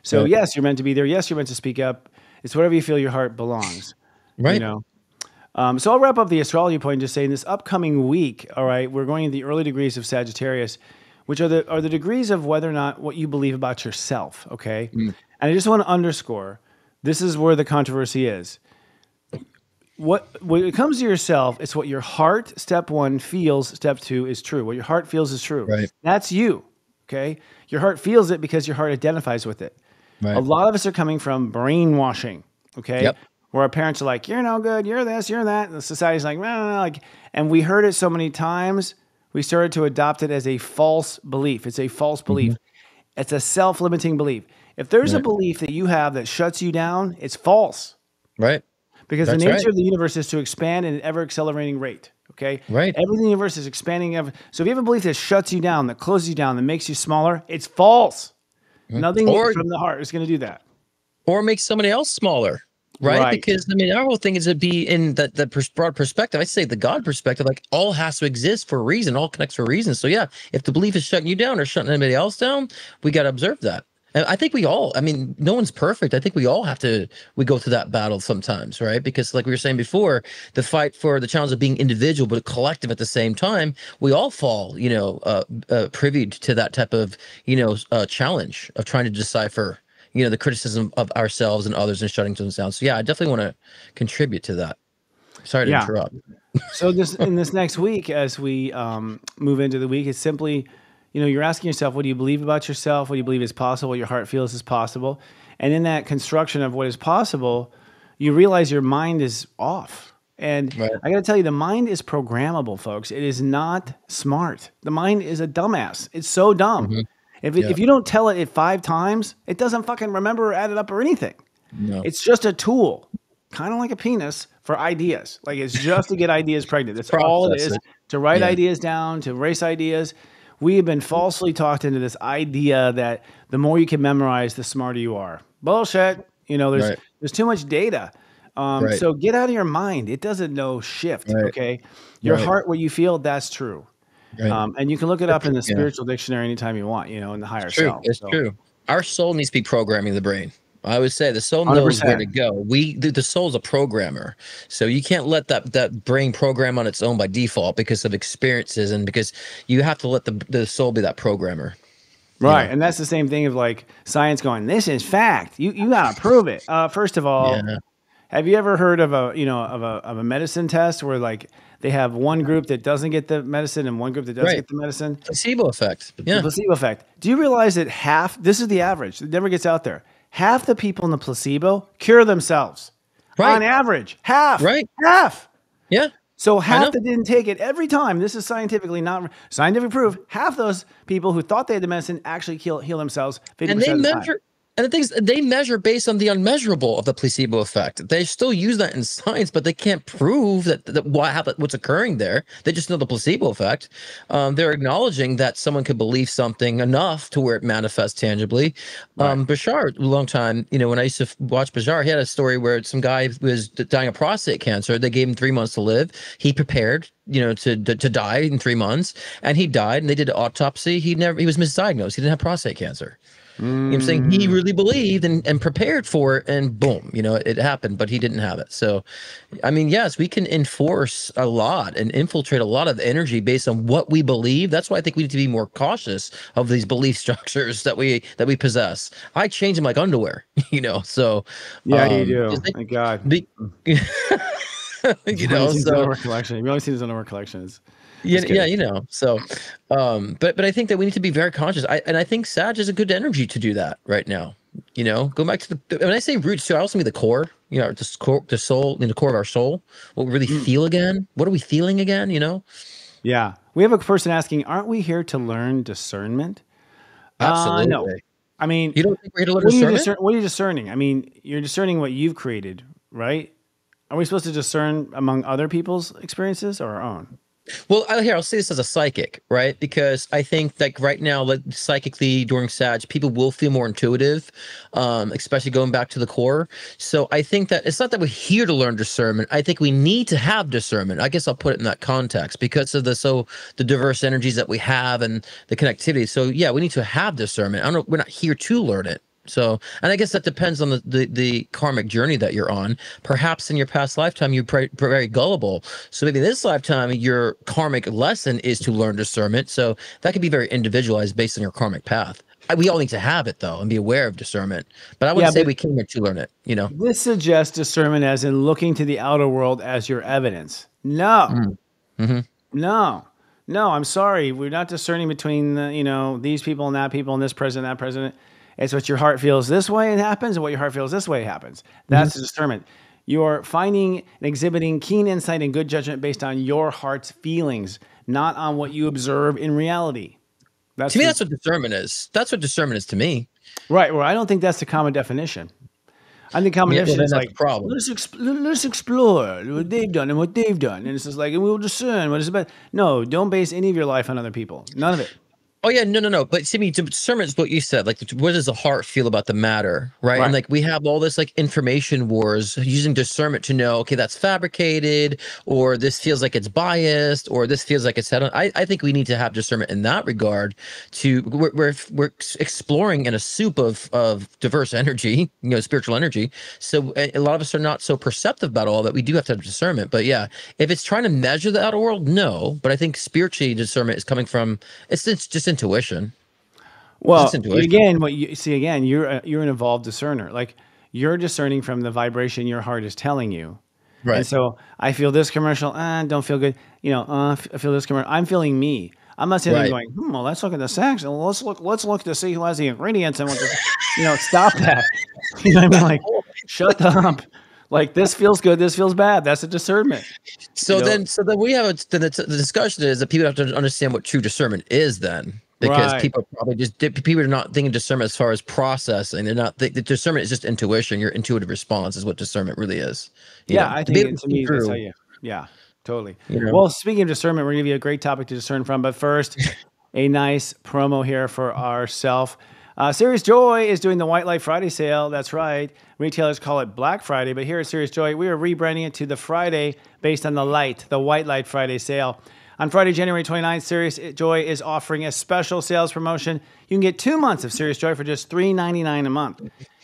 So right, yes, you're meant to be there. Yes, you're meant to speak up. It's whatever you feel your heart belongs. You right, know. So I'll wrap up the astrology point just saying this upcoming week. All right, we're going into the early degrees of Sagittarius, which are the degrees of whether or not what you believe about yourself. Okay, mm, and I just want to underscore this is where the controversy is. When it comes to yourself, it's what your heart, step one, feels, step two, is true. What your heart feels is true. right, That's you. Okay, your heart feels it because your heart identifies with it. A right. lot of us are coming from brainwashing, okay? Yep. Where our parents are like, you're no good, you're this, you're that. And the society's like, no, like, and we heard it so many times, we started to adopt it as a false belief. It's a false Hmm. belief. It's a self-limiting belief. If there's a Right. belief that you have that shuts you down, it's false. Right. Because the That's nature right. of the universe is to expand at an ever accelerating rate. Okay? Right. Everything in the universe is expanding. So if you have a belief that shuts you down, that closes you down, that makes you smaller, it's false. Nothing Or from the heart is going to do that. make somebody else smaller. Right. Right. Because I mean, our whole thing is to be in that broad perspective. I say the God perspective, like all has to exist for a reason, all connects for a reason. So yeah, if the belief is shutting you down or shutting anybody else down, we got to observe that. And I think we all, I mean, no one's perfect. I think we all we go through that battle sometimes, right? Because like we were saying before, the fight for the challenge of being individual but collective at the same time, we all fall, privy to that type of, challenge of trying to decipher, the criticism of ourselves and others and shutting things down. So yeah, I definitely want to contribute to that. Sorry to interrupt. So in this next week, as we move into the week, it's simply, you're asking yourself, what do you believe about yourself? What do you believe is possible? What your heart feels is possible? And in that construction of what is possible, you realize your mind is off. And right. I got to tell you, the mind is programmable, folks. It is not smart. The mind is a dumbass. It's so dumb. Mm-hmm. If you don't tell it 5 times, it doesn't fucking remember or add it up or anything. No. It's just a tool, kind of like a penis, for ideas. Like, it's just to get ideas pregnant. That's all it is, to write ideas down, to erase ideas. We have been falsely talked into this idea that the more you can memorize, the smarter you are. Bullshit. There's too much data. So get out of your mind. It doesn't know shift. Right. Okay. Your heart, what you feel, that's true. Right. And you can look it up in the spiritual dictionary anytime you want, in the higher self. It's true. Our soul needs to be programming the brain. I would say the soul knows 100%. Where to go. The soul's a programmer. So you can't let that brain program on its own by default because of experiences and because you have to let the soul be that programmer. Right. And that's the same thing of like science going, this is fact. You got to prove it. First of all, have you ever heard of a medicine test where like they have one group that doesn't get the medicine and one group that does get the medicine? Placebo effect. Yeah. The placebo effect. Do you realize that this is the average. It never gets out there. Half the people in the placebo cure themselves. Right. On average. Half. Right. Half. Yeah. So half that didn't take it every time. This is scientifically not scientific proof. Half those people who thought they had the medicine actually heal themselves 50% of the time. And the things they measure based on the unmeasurable of the placebo effect. They still use that in science, but they can't prove what's occurring there. They just know the placebo effect. They're acknowledging that someone could believe something enough to where it manifests tangibly. Bashar, a long time, when I used to watch Bashar, he had a story where some guy was dying of prostate cancer. They gave him 3 months to live. He prepared, to die in 3 months, and he died. And they did an autopsy. He was misdiagnosed. He didn't have prostate cancer. You know what I'm saying? He really believed and prepared for it, and boom, it happened, but he didn't have it. So, I mean, yes, we can enforce a lot and infiltrate a lot of energy based on what we believe. That's why I think we need to be more cautious of these belief structures that we possess. I change them like underwear, so. Yeah, you do. Thank God. So. Collection. We always see this underwear collections. So, but I think that we need to be very conscious. I think Sag is a good energy to do that right now. Go back to when I say roots too, I also mean the core, the soul, in the core of our soul, what we really feel again. What are we feeling again? Yeah. We have a person asking, aren't we here to learn discernment? Absolutely. No. I mean, you don't think we're here to learn discernment? What are you discerning? I mean, you're discerning what you've created, right? Are we supposed to discern among other people's experiences or our own? Well, I'll say this as a psychic, right? Because I think like right now, like psychically during Sag, people will feel more intuitive, especially going back to the core. So I think that it's not that we're here to learn discernment. I think we need to have discernment. I guess I'll put it in that context because of the diverse energies that we have and the connectivity. So yeah, we need to have discernment. We're not here to learn it. So, and I guess that depends on the karmic journey that you're on. Perhaps in your past lifetime, you're very gullible. So maybe this lifetime, your karmic lesson is to learn discernment. So that could be very individualized based on your karmic path. We all need to have it though and be aware of discernment. But I wouldn't say we came here to learn it, This suggests discernment as in looking to the outer world as your evidence. No. Mm-hmm. No, I'm sorry. We're not discerning between these people and that people and this president, that president. It's what your heart feels this way it happens, and what your heart feels this way it happens. That's the discernment. You're finding and exhibiting keen insight and good judgment based on your heart's feelings, not on what you observe in reality. To me, that's what discernment is. That's what discernment is to me. Right. Well, I don't think that's the common definition. I think common definition is like, problem. Let's explore what they've done and what they've done. And it's just like, and we'll discern what is about. No, don't base any of your life on other people. None of it. Oh yeah, no. But see, me discernment is what you said. Like, what does the heart feel about the matter, right? And Right. like, we have all this like information wars using discernment to know, okay, that's fabricated, or this feels like it's biased, or this feels like it's set on. I think we need to have discernment in that regard. We're exploring in a soup of diverse energy, spiritual energy. So a lot of us are not so perceptive about all that. We do have to have discernment. But yeah, if it's trying to measure the outer world, no. But I think spiritually discernment is coming from it's just intuition. Well, It's intuition. again, what you see again, you're an evolved discerner. Like you're discerning from the vibration your heart is telling you. Right. And so I feel this commercial, don't feel good. I feel this commercial. I'm feeling me. I'm not sitting there Right. going, well, let's look at the sex and let's look to see who has the ingredients and what stop that. You know what I mean? Like, shut up. Like this feels good, this feels bad. That's a discernment. So then we have the discussion is that people have to understand what true discernment is then. Because Right. people are probably people are not thinking discernment as far as processing. They're not the discernment is just intuition. Your intuitive response is what discernment really is. I think to me that's how yeah, totally. Well, speaking of discernment, we're gonna give you a great topic to discern from. But first, a nice promo here for ourselves. Serious Joy is doing the White Light Friday sale. That's right. Retailers call it Black Friday, but here at Serious Joy, we are rebranding it to the Friday based on the White Light Friday sale. On Friday, January 29th, Serious Joy is offering a special sales promotion. You can get 2 months of Serious Joy for just $3.99 a month.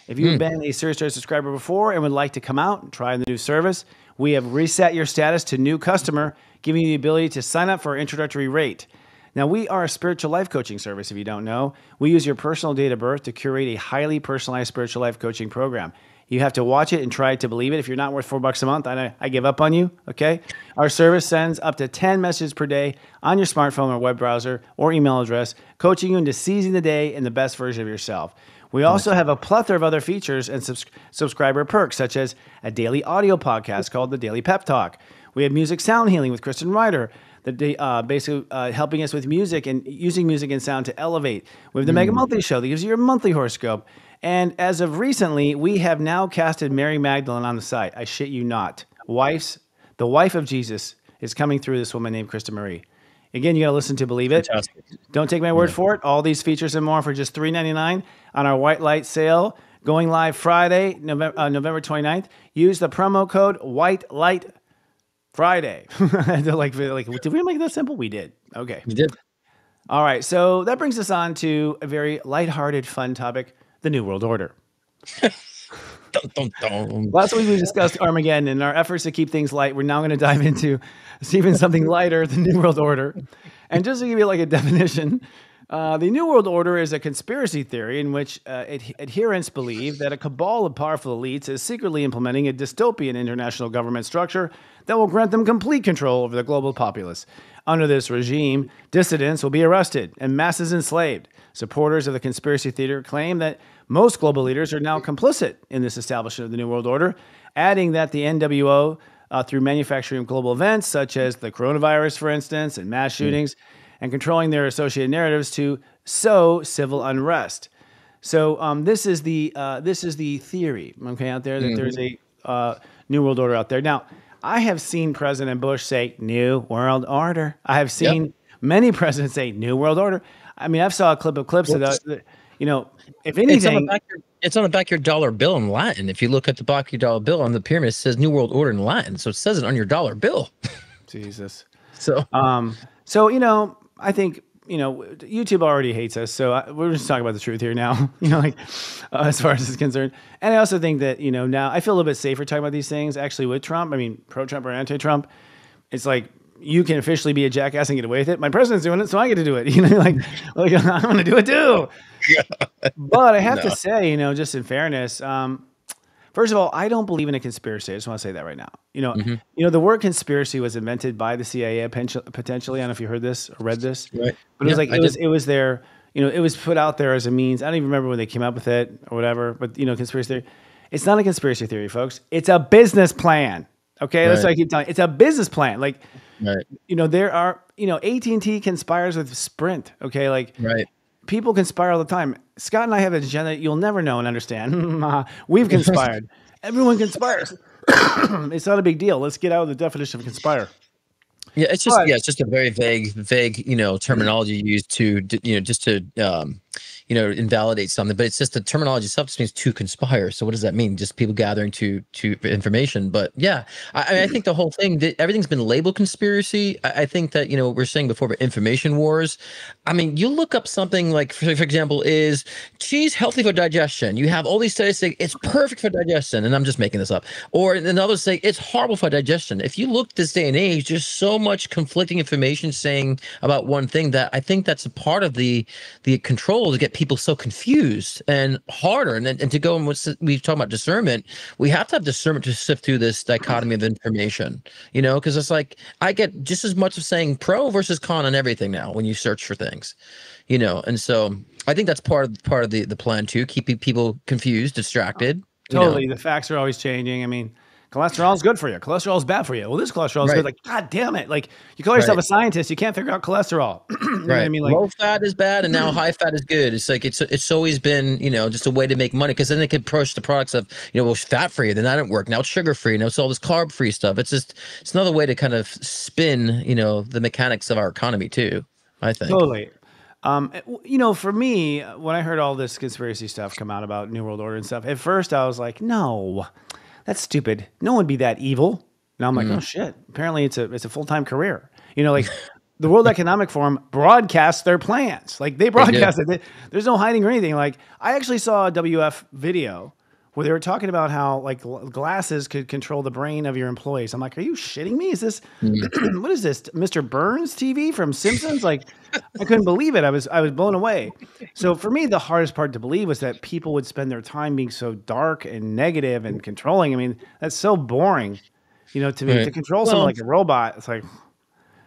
If you've been a Serious Joy subscriber before and would like to come out and try the new service, we have reset your status to new customer, giving you the ability to sign up for our introductory rate. Now, we are a spiritual life coaching service, if you don't know. We use your personal date of birth to curate a highly personalized spiritual life coaching program. You have to watch it and try to believe it. If you're not worth $4 a month, I give up on you, okay? Our service sends up to 10 messages per day on your smartphone or web browser or email address, coaching you into seizing the day and the best version of yourself. We also have a plethora of other features and subscriber perks, such as a daily audio podcast called The Daily Pep Talk. We have music sound healing with Kristen Ryder, basically helping us with music and using music and sound to elevate. We have the Mega Motley Show that gives you your monthly horoscope. And as of recently, we have now casted Mary Magdalene on the site. I shit you not. The wife of Jesus is coming through this woman named Krista Marie. Again, you got to listen to believe it. Fantastic. Don't take my word for it. All these features and more for just $3.99 on our White Light sale. Going live Friday, November 29th. Use the promo code White Light Friday. They're like, did we make that simple? We did. Okay. You did. All right. So that brings us on to a very lighthearted, fun topic. The New World Order. Last week we discussed Armageddon and our efforts to keep things light. We're now going to dive into even something lighter, the New World Order. And just to give you like a definition, the New World Order is a conspiracy theory in which adherents believe that a cabal of powerful elites is secretly implementing a dystopian international government structure that will grant them complete control over the global populace. Under this regime, dissidents will be arrested and masses enslaved. Supporters of the conspiracy theory claim that most global leaders are now complicit in this establishment of the New World Order, adding that the NWO, through manufacturing global events such as the coronavirus, for instance, and mass shootings, and controlling their associated narratives to sow civil unrest. So this is the theory, okay, out there that there's a New World Order out there. Now, I have seen President Bush say New World Order. I have seen many presidents say New World Order. I mean, I've saw a clips of that. If anything, it's on the back of your dollar bill in Latin. If you look at the back of your dollar bill on the pyramid, it says New World Order in Latin. So it says it on your dollar bill. Jesus. So, I think, YouTube already hates us. So we're just talking about the truth here now, as far as it's concerned. And I also think that, now I feel a little bit safer talking about these things actually with Trump. I mean, pro-Trump or anti-Trump. It's like, you can officially be a jackass and get away with it. My president's doing it, so I get to do it. Like I want to do it too. But I have to say, just in fairness, first of all, I don't believe in a conspiracy. I just want to say that right now. The word conspiracy was invented by the CIA potentially. I don't know if you heard this or read this, right. But it was there. It was put out there as a means. I don't even remember when they came up with it or whatever. But conspiracy theory. It's not a conspiracy theory, folks. It's a business plan. Okay, that's what I keep telling you. It's a business plan. Like. Right. There are, AT&T conspires with Sprint. Okay. Like people conspire all the time. Scott and I have an agenda you'll never know and understand. We've conspired. Everyone conspires. It's not a big deal. Let's get out of the definition of conspire. Yeah, it's just But it's just a very vague, terminology used to, just to invalidate something. But it's just the terminology itself just means to conspire. So what does that mean? Just people gathering to information. But yeah, I think the whole thing, everything's been labeled conspiracy. I think that what we're saying before about information wars. I mean, you look up something like, for example, is cheese healthy for digestion? You have all these studies say it's perfect for digestion, and I'm just making this up. Or then others say it's horrible for digestion. If you look this day and age, there's so much conflicting information saying about one thing that I think that's a part of the control to get people so confused and harder. And to go and we talk about discernment, we have to have discernment to sift through this dichotomy of information, because it's like I get just as much of saying pro versus con on everything now when you search for things, and so I think that's part of the plan too, keeping people confused, distracted. Totally. The facts are always changing. I mean, cholesterol is good for you. Cholesterol is bad for you. Well, this cholesterol is good. Like, God damn it. Like, you call yourself a scientist, you can't figure out cholesterol. You know what I mean? Like, low fat is bad and now high fat is good. It's like, it's always been, just a way to make money, because then they can push the products of, well, fat free, then that didn't work. Now it's sugar free. Now it's all this carb free stuff. It's another way to kind of spin, the mechanics of our economy too, I think. Totally. For me, when I heard all this conspiracy stuff come out about New World Order and stuff, at first I was like, no, that's stupid. No one be that evil. Now I'm like, oh shit. Apparently it's a full-time career. Like the World Economic Forum broadcasts their plans. Like they broadcast it. There's no hiding or anything. Like I actually saw a WF video where they were talking about how like glasses could control the brain of your employees. I'm like, are you shitting me? Is this, what is this? Mr. Burns TV from Simpsons? Like, I couldn't believe it. I was blown away. So for me, the hardest part to believe was that people would spend their time being so dark and negative and controlling. I mean, that's so boring, to me, to control someone like a robot. It's like,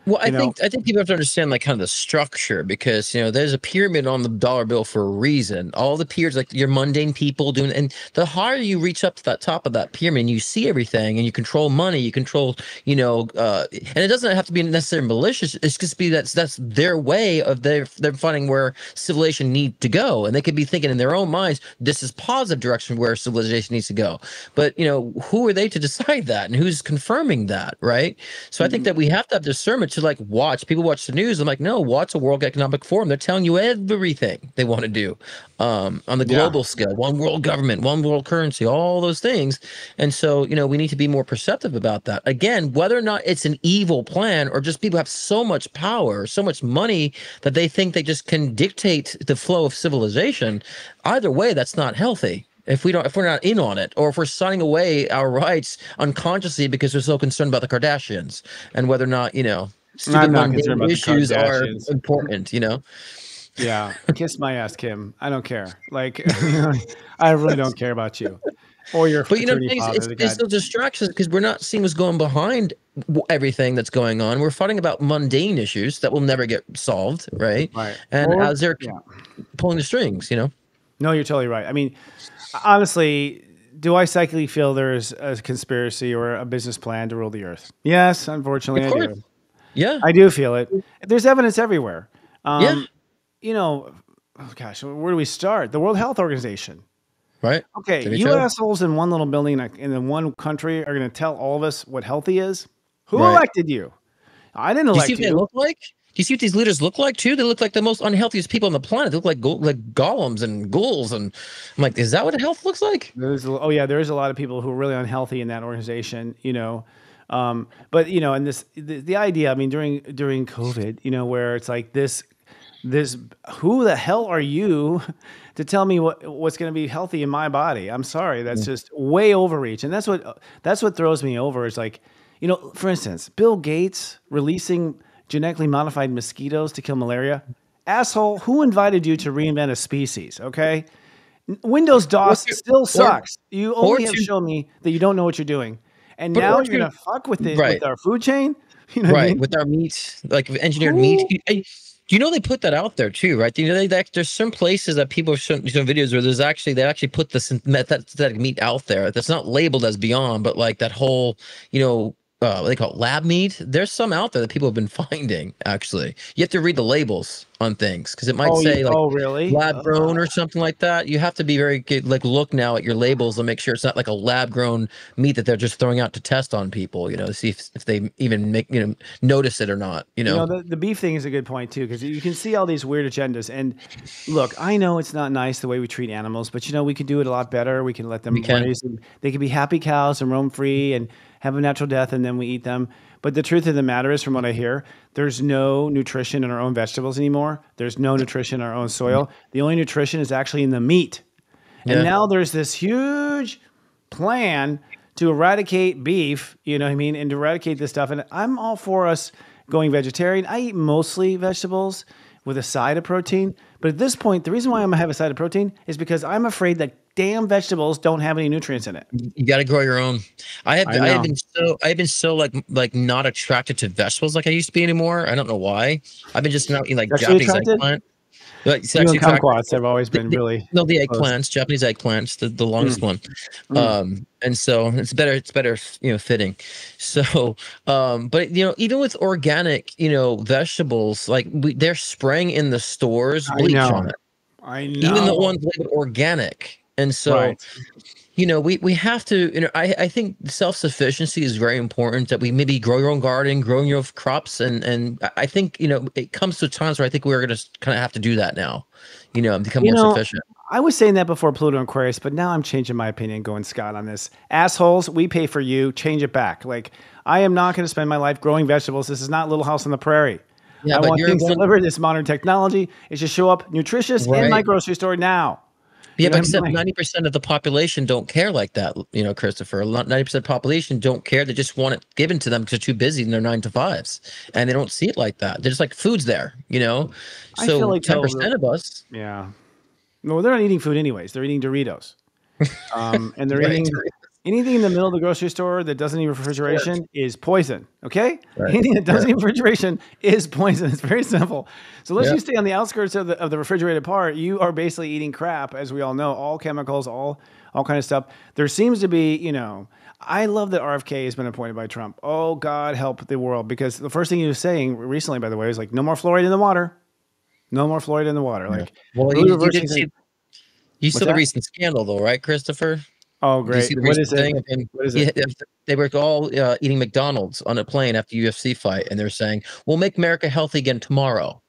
well, I think people have to understand like kind of the structure, because there's a pyramid on the dollar bill for a reason. All the peers, like your mundane people doing, and the higher you reach up to that top of that pyramid, and you see everything, and you control money, you control, and it doesn't have to be necessarily malicious. It's just that's their way of they're finding where civilization needs to go, and they could be thinking in their own minds, this is positive direction where civilization needs to go. But who are they to decide that, and who's confirming that, right? So I think that we have to have discernment to like people watch the news. I'm like, no, watch a World Economic Forum. They're telling you everything they want to do on the global scale, one world government, one world currency, all those things. And so, we need to be more perceptive about that. Again, whether or not it's an evil plan or just people have so much power, so much money that they think they just can dictate the flow of civilization. Either way, that's not healthy. If we're not in on it, or if we're signing away our rights unconsciously because we're so concerned about the Kardashians and whether or not, stupid mundane issues are important, Yeah. Kiss my ass, Kim. I don't care. Like, I really don't care about you or your But it's those distractions, because we're not seeing what's going behind everything that's going on. We're fighting about mundane issues that will never get solved, right? And as they're pulling the strings, No, you're totally right. I mean, honestly, do I psychically feel there's a conspiracy or a business plan to rule the earth? Yes, unfortunately, I do. Yeah, I do feel it. There's evidence everywhere. Oh gosh, where do we start? The World Health Organization. Right. Okay, you assholes in one little building in one country are going to tell all of us what healthy is? Who elected you? I didn't elect you. Do you see what they look like? Do you see what these leaders look like too? They look like the most unhealthiest people on the planet. They look like golems and ghouls. And I'm like, is that what health looks like? There is a lot of people who are really unhealthy in that organization, But and the idea, I mean, during COVID, where it's like this, who the hell are you to tell me what's going to be healthy in my body? I'm sorry, that's just way overreach, and that's what throws me over. Is like, for instance, Bill Gates releasing genetically modified mosquitoes to kill malaria. Asshole, who invited you to reinvent a species? Okay, Windows DOS still sucks. You only have shown me that you don't know what you're doing. And now you're going to fuck with it with our food chain? What I mean? With our meat, like engineered meat. They put that out there too, right? There's some places that people have shown videos where they actually put the synthetic meat out there that's not labeled as Beyond, but like that whole, what they call it, lab meat. There's some out there that people have been finding. Actually, you have to read the labels on things because it might say like really? lab grown or something like that. You have to be very good, like look now at your labels and make sure it's not like a lab grown meat that they're just throwing out to test on people. To see if they even notice it or not. The beef thing is a good point too, because you can see all these weird agendas. And look, I know it's not nice the way we treat animals, but we can do it a lot better. We can let them raise, and they can be happy cows and roam free and have a natural death, and then we eat them. But the truth of the matter is, from what I hear, there's no nutrition in our own vegetables anymore. There's no nutrition in our own soil. The only nutrition is actually in the meat. And now there's this huge plan to eradicate beef, and to eradicate this stuff. And I'm all for us going vegetarian. I eat mostly vegetables with a side of protein. But at this point, the reason why I'm going to have a side of protein is because I'm afraid that damn vegetables don't have any nutrients in it. You got to grow your own. I've been so like not attracted to vegetables like I used to be anymore. I don't know why. I've been just not eating like Japanese eggplant. You and kumquats have always been really the eggplants, Japanese eggplants, the longest one. And so it's better fitting. So but even with organic vegetables, like they're spraying in the stores bleach on it. I know. Even the ones labeled organic. And so we have to, I think self-sufficiency is very important, that we maybe grow your own garden, growing your own crops. And I think, it comes to times where I think we're going to kind of have to do that now, and become more sufficient. I was saying that before Pluto and Aquarius, but now I'm changing my opinion, going Scott on this. Assholes, we pay for you, change it back. Like, I am not going to spend my life growing vegetables. This is not Little House on the Prairie. Yeah, I want things delivered, this modern technology. It should show up nutritious in my grocery store now. Yeah, but except 90% of the population don't care like that, Christopher. 90% of the population don't care. They just want it given to them because they're too busy in their 9-to-5s. And they don't see it like that. They're just like, food's there, So I feel like 10% of us. Yeah. No, they're not eating food anyways. They're eating Doritos. And they're eating anything in the middle of the grocery store that doesn't need refrigeration is poison. Okay? Right. Anything that doesn't need refrigeration is poison. It's very simple. So unless you stay on the outskirts of the refrigerated part, you are basically eating crap, as we all know, all chemicals, all kind of stuff. There seems to be, I love that RFK has been appointed by Trump. Oh, God help the world. Because the first thing he was saying recently, by the way, was like, no more fluoride in the water. No more fluoride in the water. Like, well, you saw the recent scandal, though, right, Christopher? Oh, great. What is it? They were all eating McDonald's on a plane after UFC fight, and they're saying, we'll make America healthy again tomorrow.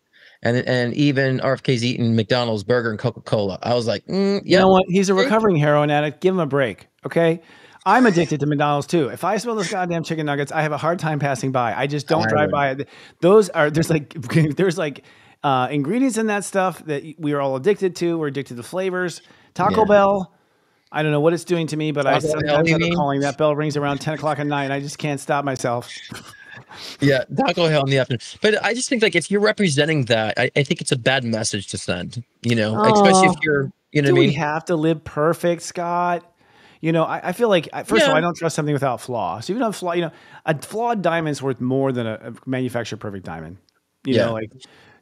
And even RFK's eating McDonald's burger and Coca-Cola. I was like, You know what? He's a recovering heroin addict. Give him a break, okay? I'm addicted to McDonald's too. If I smell those goddamn chicken nuggets, I have a hard time passing by. I just don't drive by it. There's like ingredients in that stuff that we are all addicted to. We're addicted to flavors. Taco Bell, I don't know what it's doing to me, but I sometimes end up calling. That bell rings around 10 o'clock at night, and I just can't stop myself. Yeah, Taco Hell in the afternoon. But I just think, like, if you're representing that, I think it's a bad message to send, especially if you're, do we have to live perfect, Scott? I feel like, first of all, I don't trust something without flaw. So even a flaw, a flawed diamond's worth more than a manufactured perfect diamond. Like,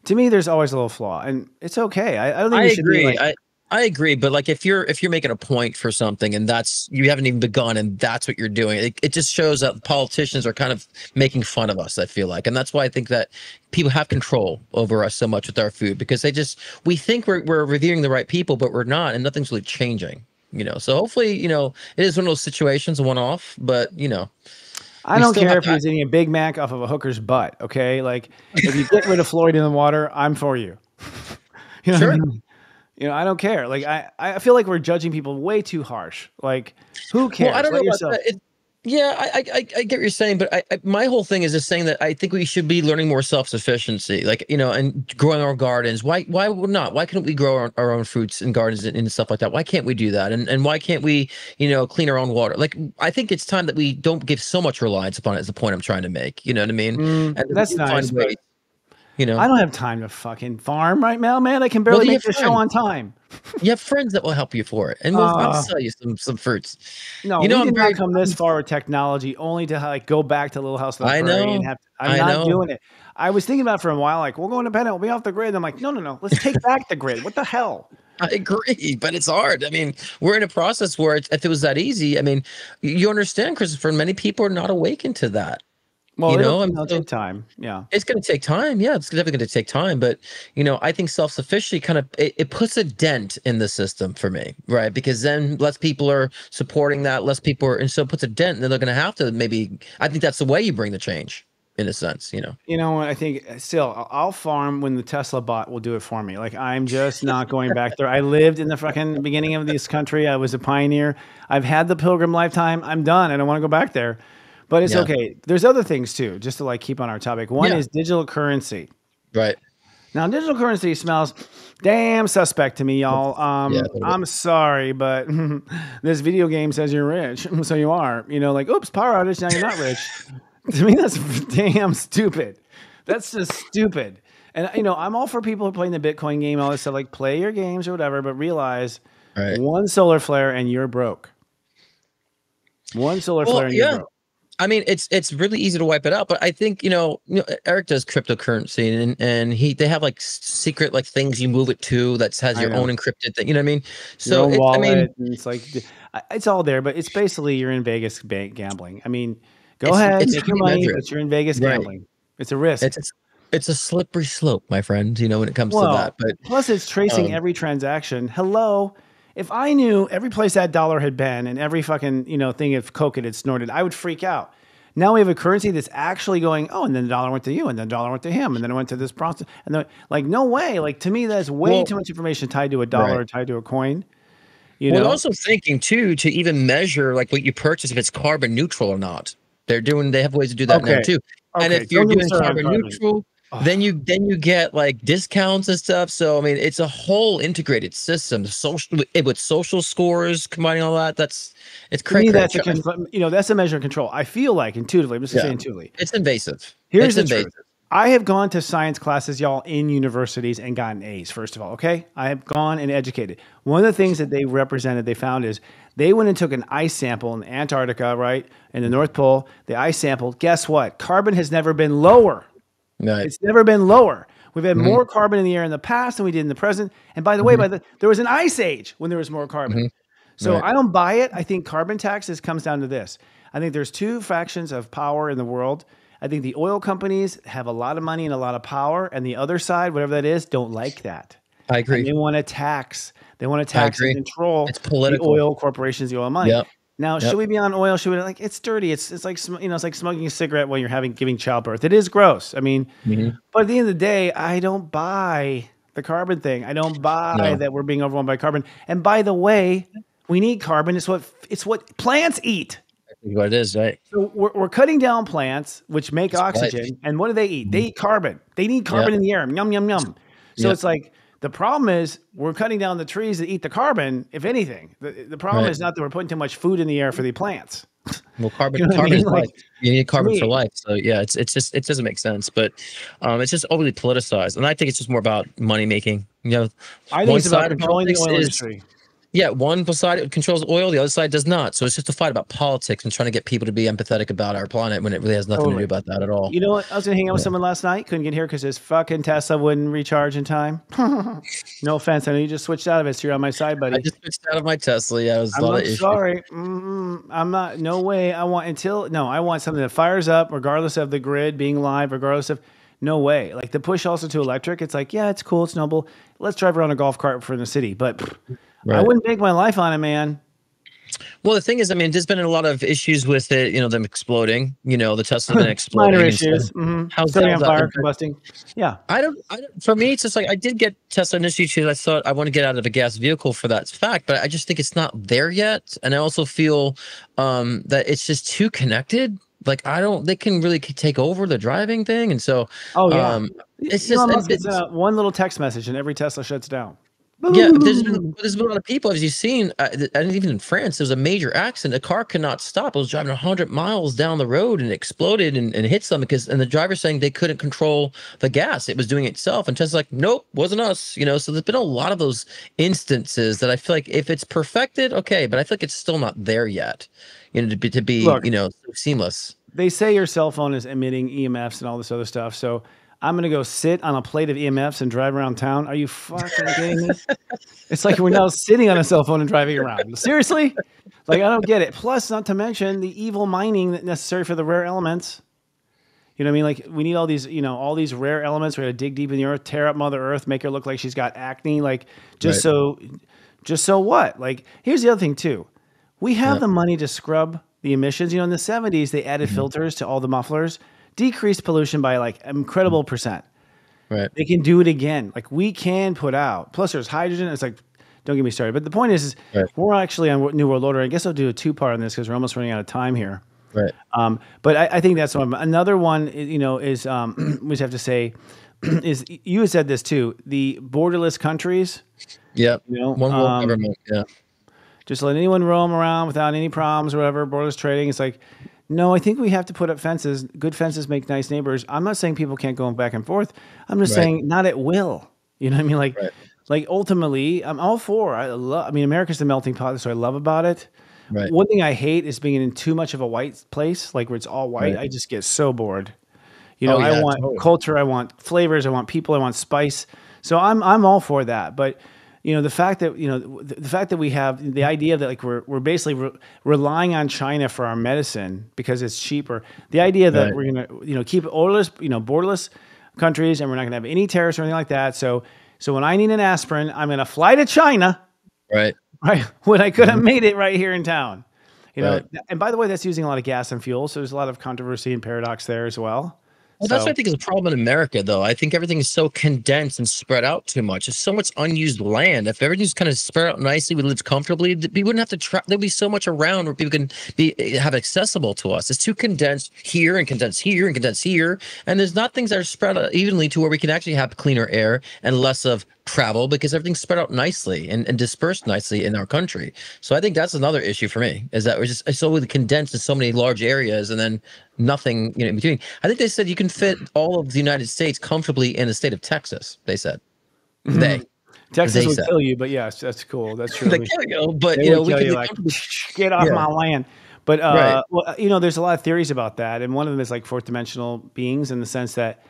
to me, there's always a little flaw, and it's okay. I don't think we should be like, I agree, but like if you're making a point for something and you haven't even begun and that's what you're doing, it just shows that politicians are kind of making fun of us, I feel like. And that's why I think that people have control over us so much with our food, because we think we're reviewing the right people, but we're not, and nothing's really changing, So hopefully, it is one of those situations, a one-off, but I don't care if he's eating a Big Mac off of a hooker's butt, okay? Like, if you get rid of fluoride in the water, I'm for you. Sure. What I mean? I don't care. Like, I feel like we're judging people way too harsh. Like, who cares? Well, I don't know about that. I get what you're saying, but my whole thing is just saying that I think we should be learning more self-sufficiency, like, and growing our gardens. Why not? Why couldn't we grow our own fruits and gardens and stuff like that? Why can't we do that? And why can't we, clean our own water? Like, I think it's time that we don't give so much reliance upon it, is the point I'm trying to make. You know what I mean? And that's nice. I don't have time to fucking farm right now, man. I can barely make the show on time. You have friends that will help you for it, and I'll sell you some fruits. No, we did not come this far with technology only to go back to Little House on the Prairie and have. I'm not doing it. I was thinking about it for a while, like, we'll go independent, we'll be off the grid. I'm like, no. Let's take back the grid. What the hell? I agree, but it's hard. I mean, we're in a process where if it was that easy, I mean, you understand, Christopher, many people are not awakened to that. Well, You know, it'll so take time. Yeah. it's going to take time. Yeah, it's definitely going to take time. But, I think self-sufficiency kind of, it puts a dent in the system for me, right? Because then less people are supporting that, less people are, and so it puts a dent, and then they're going to have to maybe, I think that's the way you bring the change in a sense. You know what? I think still I'll farm when the Tesla bot will do it for me. Like I'm just not going back there. I lived in the fucking beginning of this country. I was a pioneer. I've had the pilgrim lifetime. I'm done. I don't want to go back there. But it's okay. There's other things too, just to like keep on our topic. One is digital currency. Right. Now, digital currency smells damn suspect to me, y'all. I'm sorry, but this video game says you're rich, so you are. Like, oops, power outage. Now you're not rich. To me, that's damn stupid. That's just stupid. And I'm all for people who are playing the Bitcoin game and all this stuff. Like, play your games or whatever, but realize one solar flare and you're broke. One solar flare and you're broke. I mean, it's really easy to wipe it out, but I think Eric does cryptocurrency, and they have like secret like things you move it to that has your own encrypted thing. You know what I mean? So it's like it's all there, but it's basically you're in Vegas gambling. I mean, go ahead, make your money, but you're in Vegas gambling. It's a risk. It's a slippery slope, my friend. When it comes to that. But plus, it's tracing every transaction. Hello. If I knew every place that dollar had been and every fucking, thing of coke it had snorted, I would freak out. Now we have a currency that's actually going, oh, and then the dollar went to you, and then the dollar went to him, and then it went to this process. And then, like, no way. Like, to me, that's way too much information tied to a dollar or tied to a coin. Well, also thinking, too, to even measure, like, what you purchase, if it's carbon neutral or not. They have ways to do that now, too. And if you're doing carbon neutral, then you get like discounts and stuff. So I mean, it's a whole integrated system. With social scores, combining all that, it's crazy. That's that's a measure of control. I feel like intuitively, I'm just saying intuitively, it's invasive. Here's the truth. I have gone to science classes, y'all, in universities and gotten A's. First of all, okay, I have gone and educated. One of the things that they found is they went and took an ice sample in Antarctica, right, in the North Pole. The ice sample. Guess what? Carbon has never been lower. Right. It's never been lower. We've had more carbon in the air in the past than we did in the present. And by the way, there was an ice age when there was more carbon. So I don't buy it. I think carbon taxes comes down to this. I think there's two factions of power in the world. I think the oil companies have a lot of money and a lot of power, and the other side, whatever that is, don't like that. I agree. And they want to tax. They want to tax and control the oil corporations, the oil money. Yep. Now, should we be on oil? Should we it's dirty? It's like it's like smoking a cigarette while you're giving childbirth. It is gross. I mean, but at the end of the day, I don't buy the carbon thing. I don't buy that we're being overwhelmed by carbon. And by the way, we need carbon. It's what plants eat. What it is, right? So we're cutting down plants, which make oxygen. And what do they eat? They eat carbon. They need carbon in the air. Yum, yum, yum. So it's like, the problem is we're cutting down the trees that eat the carbon, if anything. The problem is not that we're putting too much food in the air for the plants. Well, carbon is life. You need carbon for life. So yeah, it doesn't make sense, but it's just overly politicized. And I think it's just more about money making. I think it's about controlling the oil industry. Yeah, one side controls oil, the other side does not. So it's just a fight about politics and trying to get people to be empathetic about our planet when it really has nothing to do about that at all. You know what? I was going to hang out with someone last night. Couldn't get here because his fucking Tesla wouldn't recharge in time. No offense. I know you just switched out of it, so you're on my side, buddy. I just switched out of my Tesla. Yeah, it was a lot of issues. Sorry. I'm not. No way. I want something that fires up regardless of the grid being live, regardless of. No way. Like the push also to electric. It's like, yeah, it's cool. It's noble. Let's drive around a golf cart for the city. But I wouldn't make my life on it, man. Well, the thing is, I mean, there's been a lot of issues with it, them exploding, the Tesla's been exploding. Minor issues. Starting on fire, combusting. Yeah. I don't, for me, it's just like, I did get Tesla initially because I thought I want to get out of a gas vehicle for that fact, but I just think it's not there yet. And I also feel that it's just too connected. Like they can really take over the driving thing. And so, it's just, it's one little text message and every Tesla shuts down. Yeah, there's been a lot of people, as you've seen, and even in France, there was a major accident. A car could not stop. It was driving 100 miles down the road and exploded and hit something and the driver saying they couldn't control the gas. It was doing it itself. And Tesla's like, nope, wasn't us. So there's been a lot of those instances that I feel like if it's perfected, okay, but I feel like it's still not there yet, to be Look, seamless. They say your cell phone is emitting EMFs and all this other stuff. So I'm going to go sit on a plate of EMFs and drive around town. Are you fucking kidding me? It's like we're now sitting on a cell phone and driving around. Seriously? Like, I don't get it. Plus, not to mention the evil mining that necessary for the rare elements. You know what I mean? Like, we need all these, all these rare elements. We're going to dig deep in the earth, tear up Mother Earth, make her look like she's got acne. Like, just so what? Like, here's the other thing, too. We have the money to scrub the emissions. In the 70s, they added filters to all the mufflers, decreased pollution by like incredible percent. Right. They can do it again. Like, we can put out. Plus, there's hydrogen. It's like, don't get me started. But the point is we're actually on New World Order. I guess I'll do a two-part on this because we're almost running out of time here. Right. But I think that's one. Another one, is we just have to say, is you had said this too. The borderless countries. Yep. One world government. Yeah. Just let anyone roam around without any problems or whatever. Borderless trading. It's like, no, I think we have to put up fences. Good fences make nice neighbors. I'm not saying people can't go back and forth. I'm just saying not at will. You know what I mean? Like, like ultimately, I'm all for. America's the melting pot. That's what I love about it. Right. One thing I hate is being in too much of a white place, like where it's all white. I just get so bored. I want culture, I want flavors, I want people, I want spice. So I'm all for that. But the fact that the fact that we have the idea that like we're basically relying on China for our medicine because it's cheaper. The idea that we're gonna keep borderless countries and we're not gonna have any tariffs or anything like that. So when I need an aspirin, I'm gonna fly to China. Right. Right. When I could have made it right here in town. And by the way, that's using a lot of gas and fuel. So there's a lot of controversy and paradox there as well. Well, that's what I think is a problem in America, though. I think everything is so condensed and spread out too much. There's so much unused land. If everything's kind of spread out nicely, we live comfortably, we wouldn't have to there'd be so much around where people can have accessible to us. It's too condensed here and condensed here and condensed here. And there's not things that are spread out evenly to where we can actually have cleaner air and less of travel because everything's spread out nicely and dispersed nicely in our country. So I think that's another issue for me, is that we're just so condensed in so many large areas and then nothing in between. I think they said you can fit all of the United States comfortably in the state of Texas. They said Texas would kill you, but yes, that's cool. That's true. They kill you, but we can like, get off my land. But there's a lot of theories about that, and one of them is like fourth dimensional beings in the sense that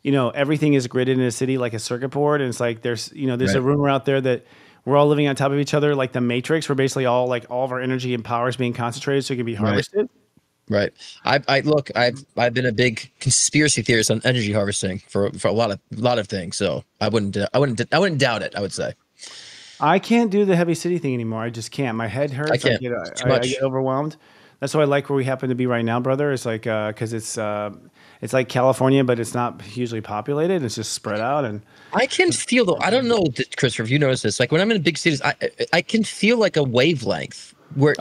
everything is gridded in a city like a circuit board, and it's like there's a rumor out there that we're all living on top of each other like the Matrix. We're basically all like all of our energy and power is being concentrated so it can be harvested. Right. I've been a big conspiracy theorist on energy harvesting for a lot of things. So I wouldn't doubt it. I would say. I can't do the heavy city thing anymore. I just can't. My head hurts. I can't. I get overwhelmed. That's why I like where we happen to be right now, brother. It's like because it's like California, but it's not hugely populated. It's just spread out. And I can feel though. I don't know, Christopher, if you notice this. Like when I'm in big cities, I can feel like a wavelength. Where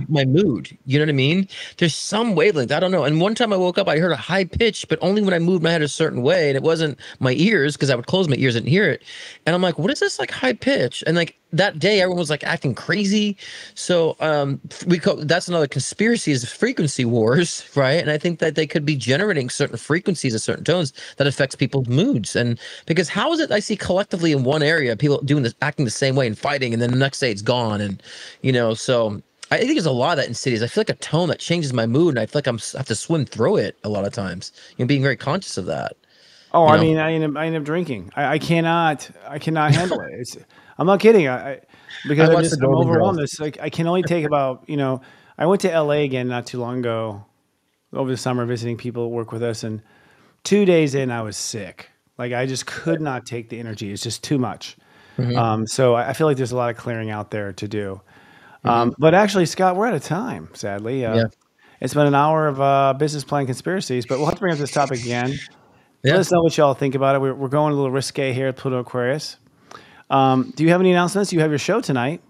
my mood, you know what I mean? There's some wavelength, I don't know. And one time I woke up, I heard a high pitch, but only when I moved my head a certain way, and it wasn't my ears because I would close my ears and hear it. And I'm like, what is this like high pitch? And like that day, everyone was like acting crazy. So that's another conspiracy, is frequency wars, right? And I think that they could be generating certain frequencies at certain tones that affects people's moods. And because how is it I see collectively in one area people doing this, acting the same way and fighting, and then the next day it's gone, and so I think there's a lot of that in cities. I feel like a tone that changes my mood, and I feel like I have to swim through it a lot of times. Being very conscious of that. Oh, I mean, I end up drinking. I cannot handle it. I'm not kidding. Because I'm overwhelmed. It's like I can only take about I went to LA again not too long ago over the summer visiting people who work with us, and 2 days in I was sick. Like I just could not take the energy. It's just too much. Mm-hmm. So I feel like there's a lot of clearing out there to do. But actually, Scott, we're out of time, sadly. It's been an hour of business plan conspiracies, but we'll have to bring up this topic again. Let us know what y'all think about it. We're going a little risque here at Pluto Aquarius. Do you have any announcements? You have your show tonight.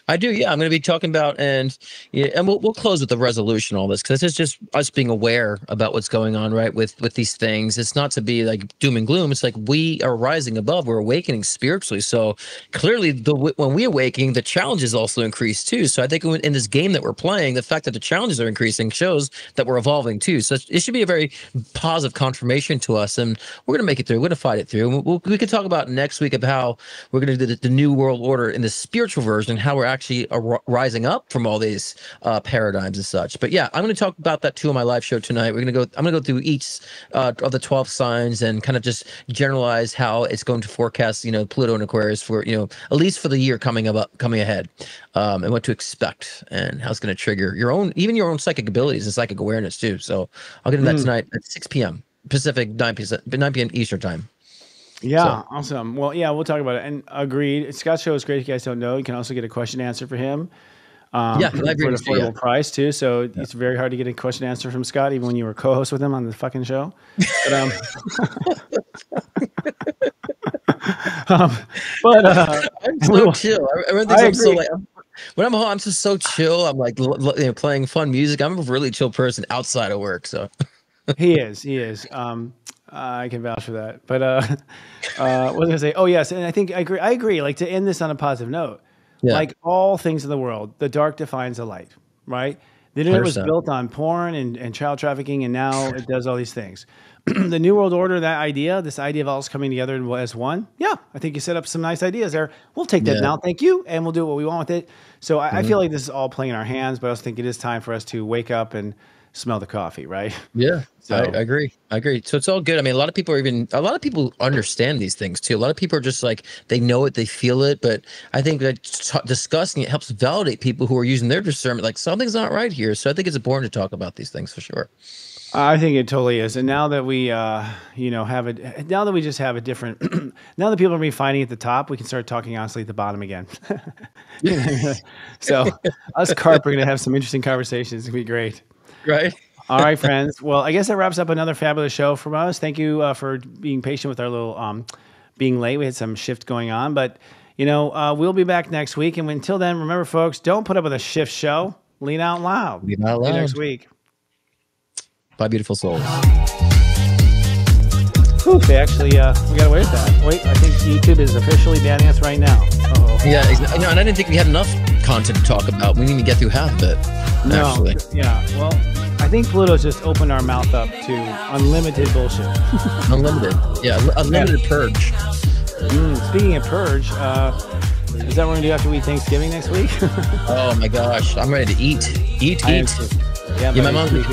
I do, yeah. I'm going to be talking about, and we'll close with the resolution, all this, because this is just us being aware about what's going on, right, with these things. It's not to be like doom and gloom. It's like we are rising above. We're awakening spiritually. So clearly, when we awaken, the challenges also increase too. So I think in this game that we're playing, the fact that the challenges are increasing shows that we're evolving too. So it should be a very positive confirmation to us, and we're going to make it through. We're going to fight it through. We could talk about next week about how we're going to do the new world order in the spiritual version, how we're actually rising up from all these paradigms and such. But yeah, I'm going to talk about that too on my live show tonight. I'm going to go through each of the 12 signs and kind of just generalize how it's going to forecast, Pluto and Aquarius for, at least for the year coming ahead, and what to expect and how it's going to trigger your own psychic abilities and psychic awareness too. So I'll get into that tonight at 6 p.m. Pacific, 9 p.m. Eastern time. Yeah, awesome. Well, yeah, we'll talk about it. And agreed. Scott's show is great. If you guys don't know, you can also get a question answer for him. For an affordable price too. So it's very hard to get a question answer from Scott, even when you were co-host with him on the fucking show. But, I'm so chill. I'm so like, when I'm home, I'm just so chill. I'm like playing fun music. I'm a really chill person outside of work. So he is. I can vouch for that. But what was I gonna say? Oh yes, and I think I agree. Like, to end this on a positive note, like all things in the world, the dark defines the light, right? The internet 100%. Was built on porn and child trafficking, and now it does all these things. The New World Order, this idea of all us coming together as one, I think you set up some nice ideas there. We'll take that now, thank you, and we'll do what we want with it. So I feel like this is all playing in our hands, but I also think it is time for us to wake up and smell the coffee, right? Yeah, so. I agree. So it's all good. I mean, a lot of people understand these things too. A lot of people are just like, they know it, they feel it, but I think that discussing it helps validate people who are using their discernment, like something's not right here. So I think it's important to talk about these things for sure. I think it totally is. And now that we, now that we just have a different, now that people are refining at the top, we can start talking honestly at the bottom again. So us Carp are going to have some interesting conversations. It's going to be great. Right. All right, friends. Well, I guess that wraps up another fabulous show from us. Thank you for being patient with our little being late. We had some shift going on, but we'll be back next week. And until then, remember, folks, don't put up with a shift show. Lean out loud. Lean out loud. See you next week. Bye, beautiful souls. Ooh, they actually, we got away with that. Wait, I think YouTube is officially banning us right now. Uh-oh. Yeah, exactly. No, and I didn't think we had enough content to talk about. We didn't even get through half of it. No. Actually. Yeah. Well, I think Pluto's just opened our mouth up to unlimited bullshit. Unlimited. Yeah, unlimited purge. Speaking of purge, is that what we're going to do after we eat Thanksgiving next week? Oh my gosh. I'm ready to eat. Eat. Yeah, my mom's going to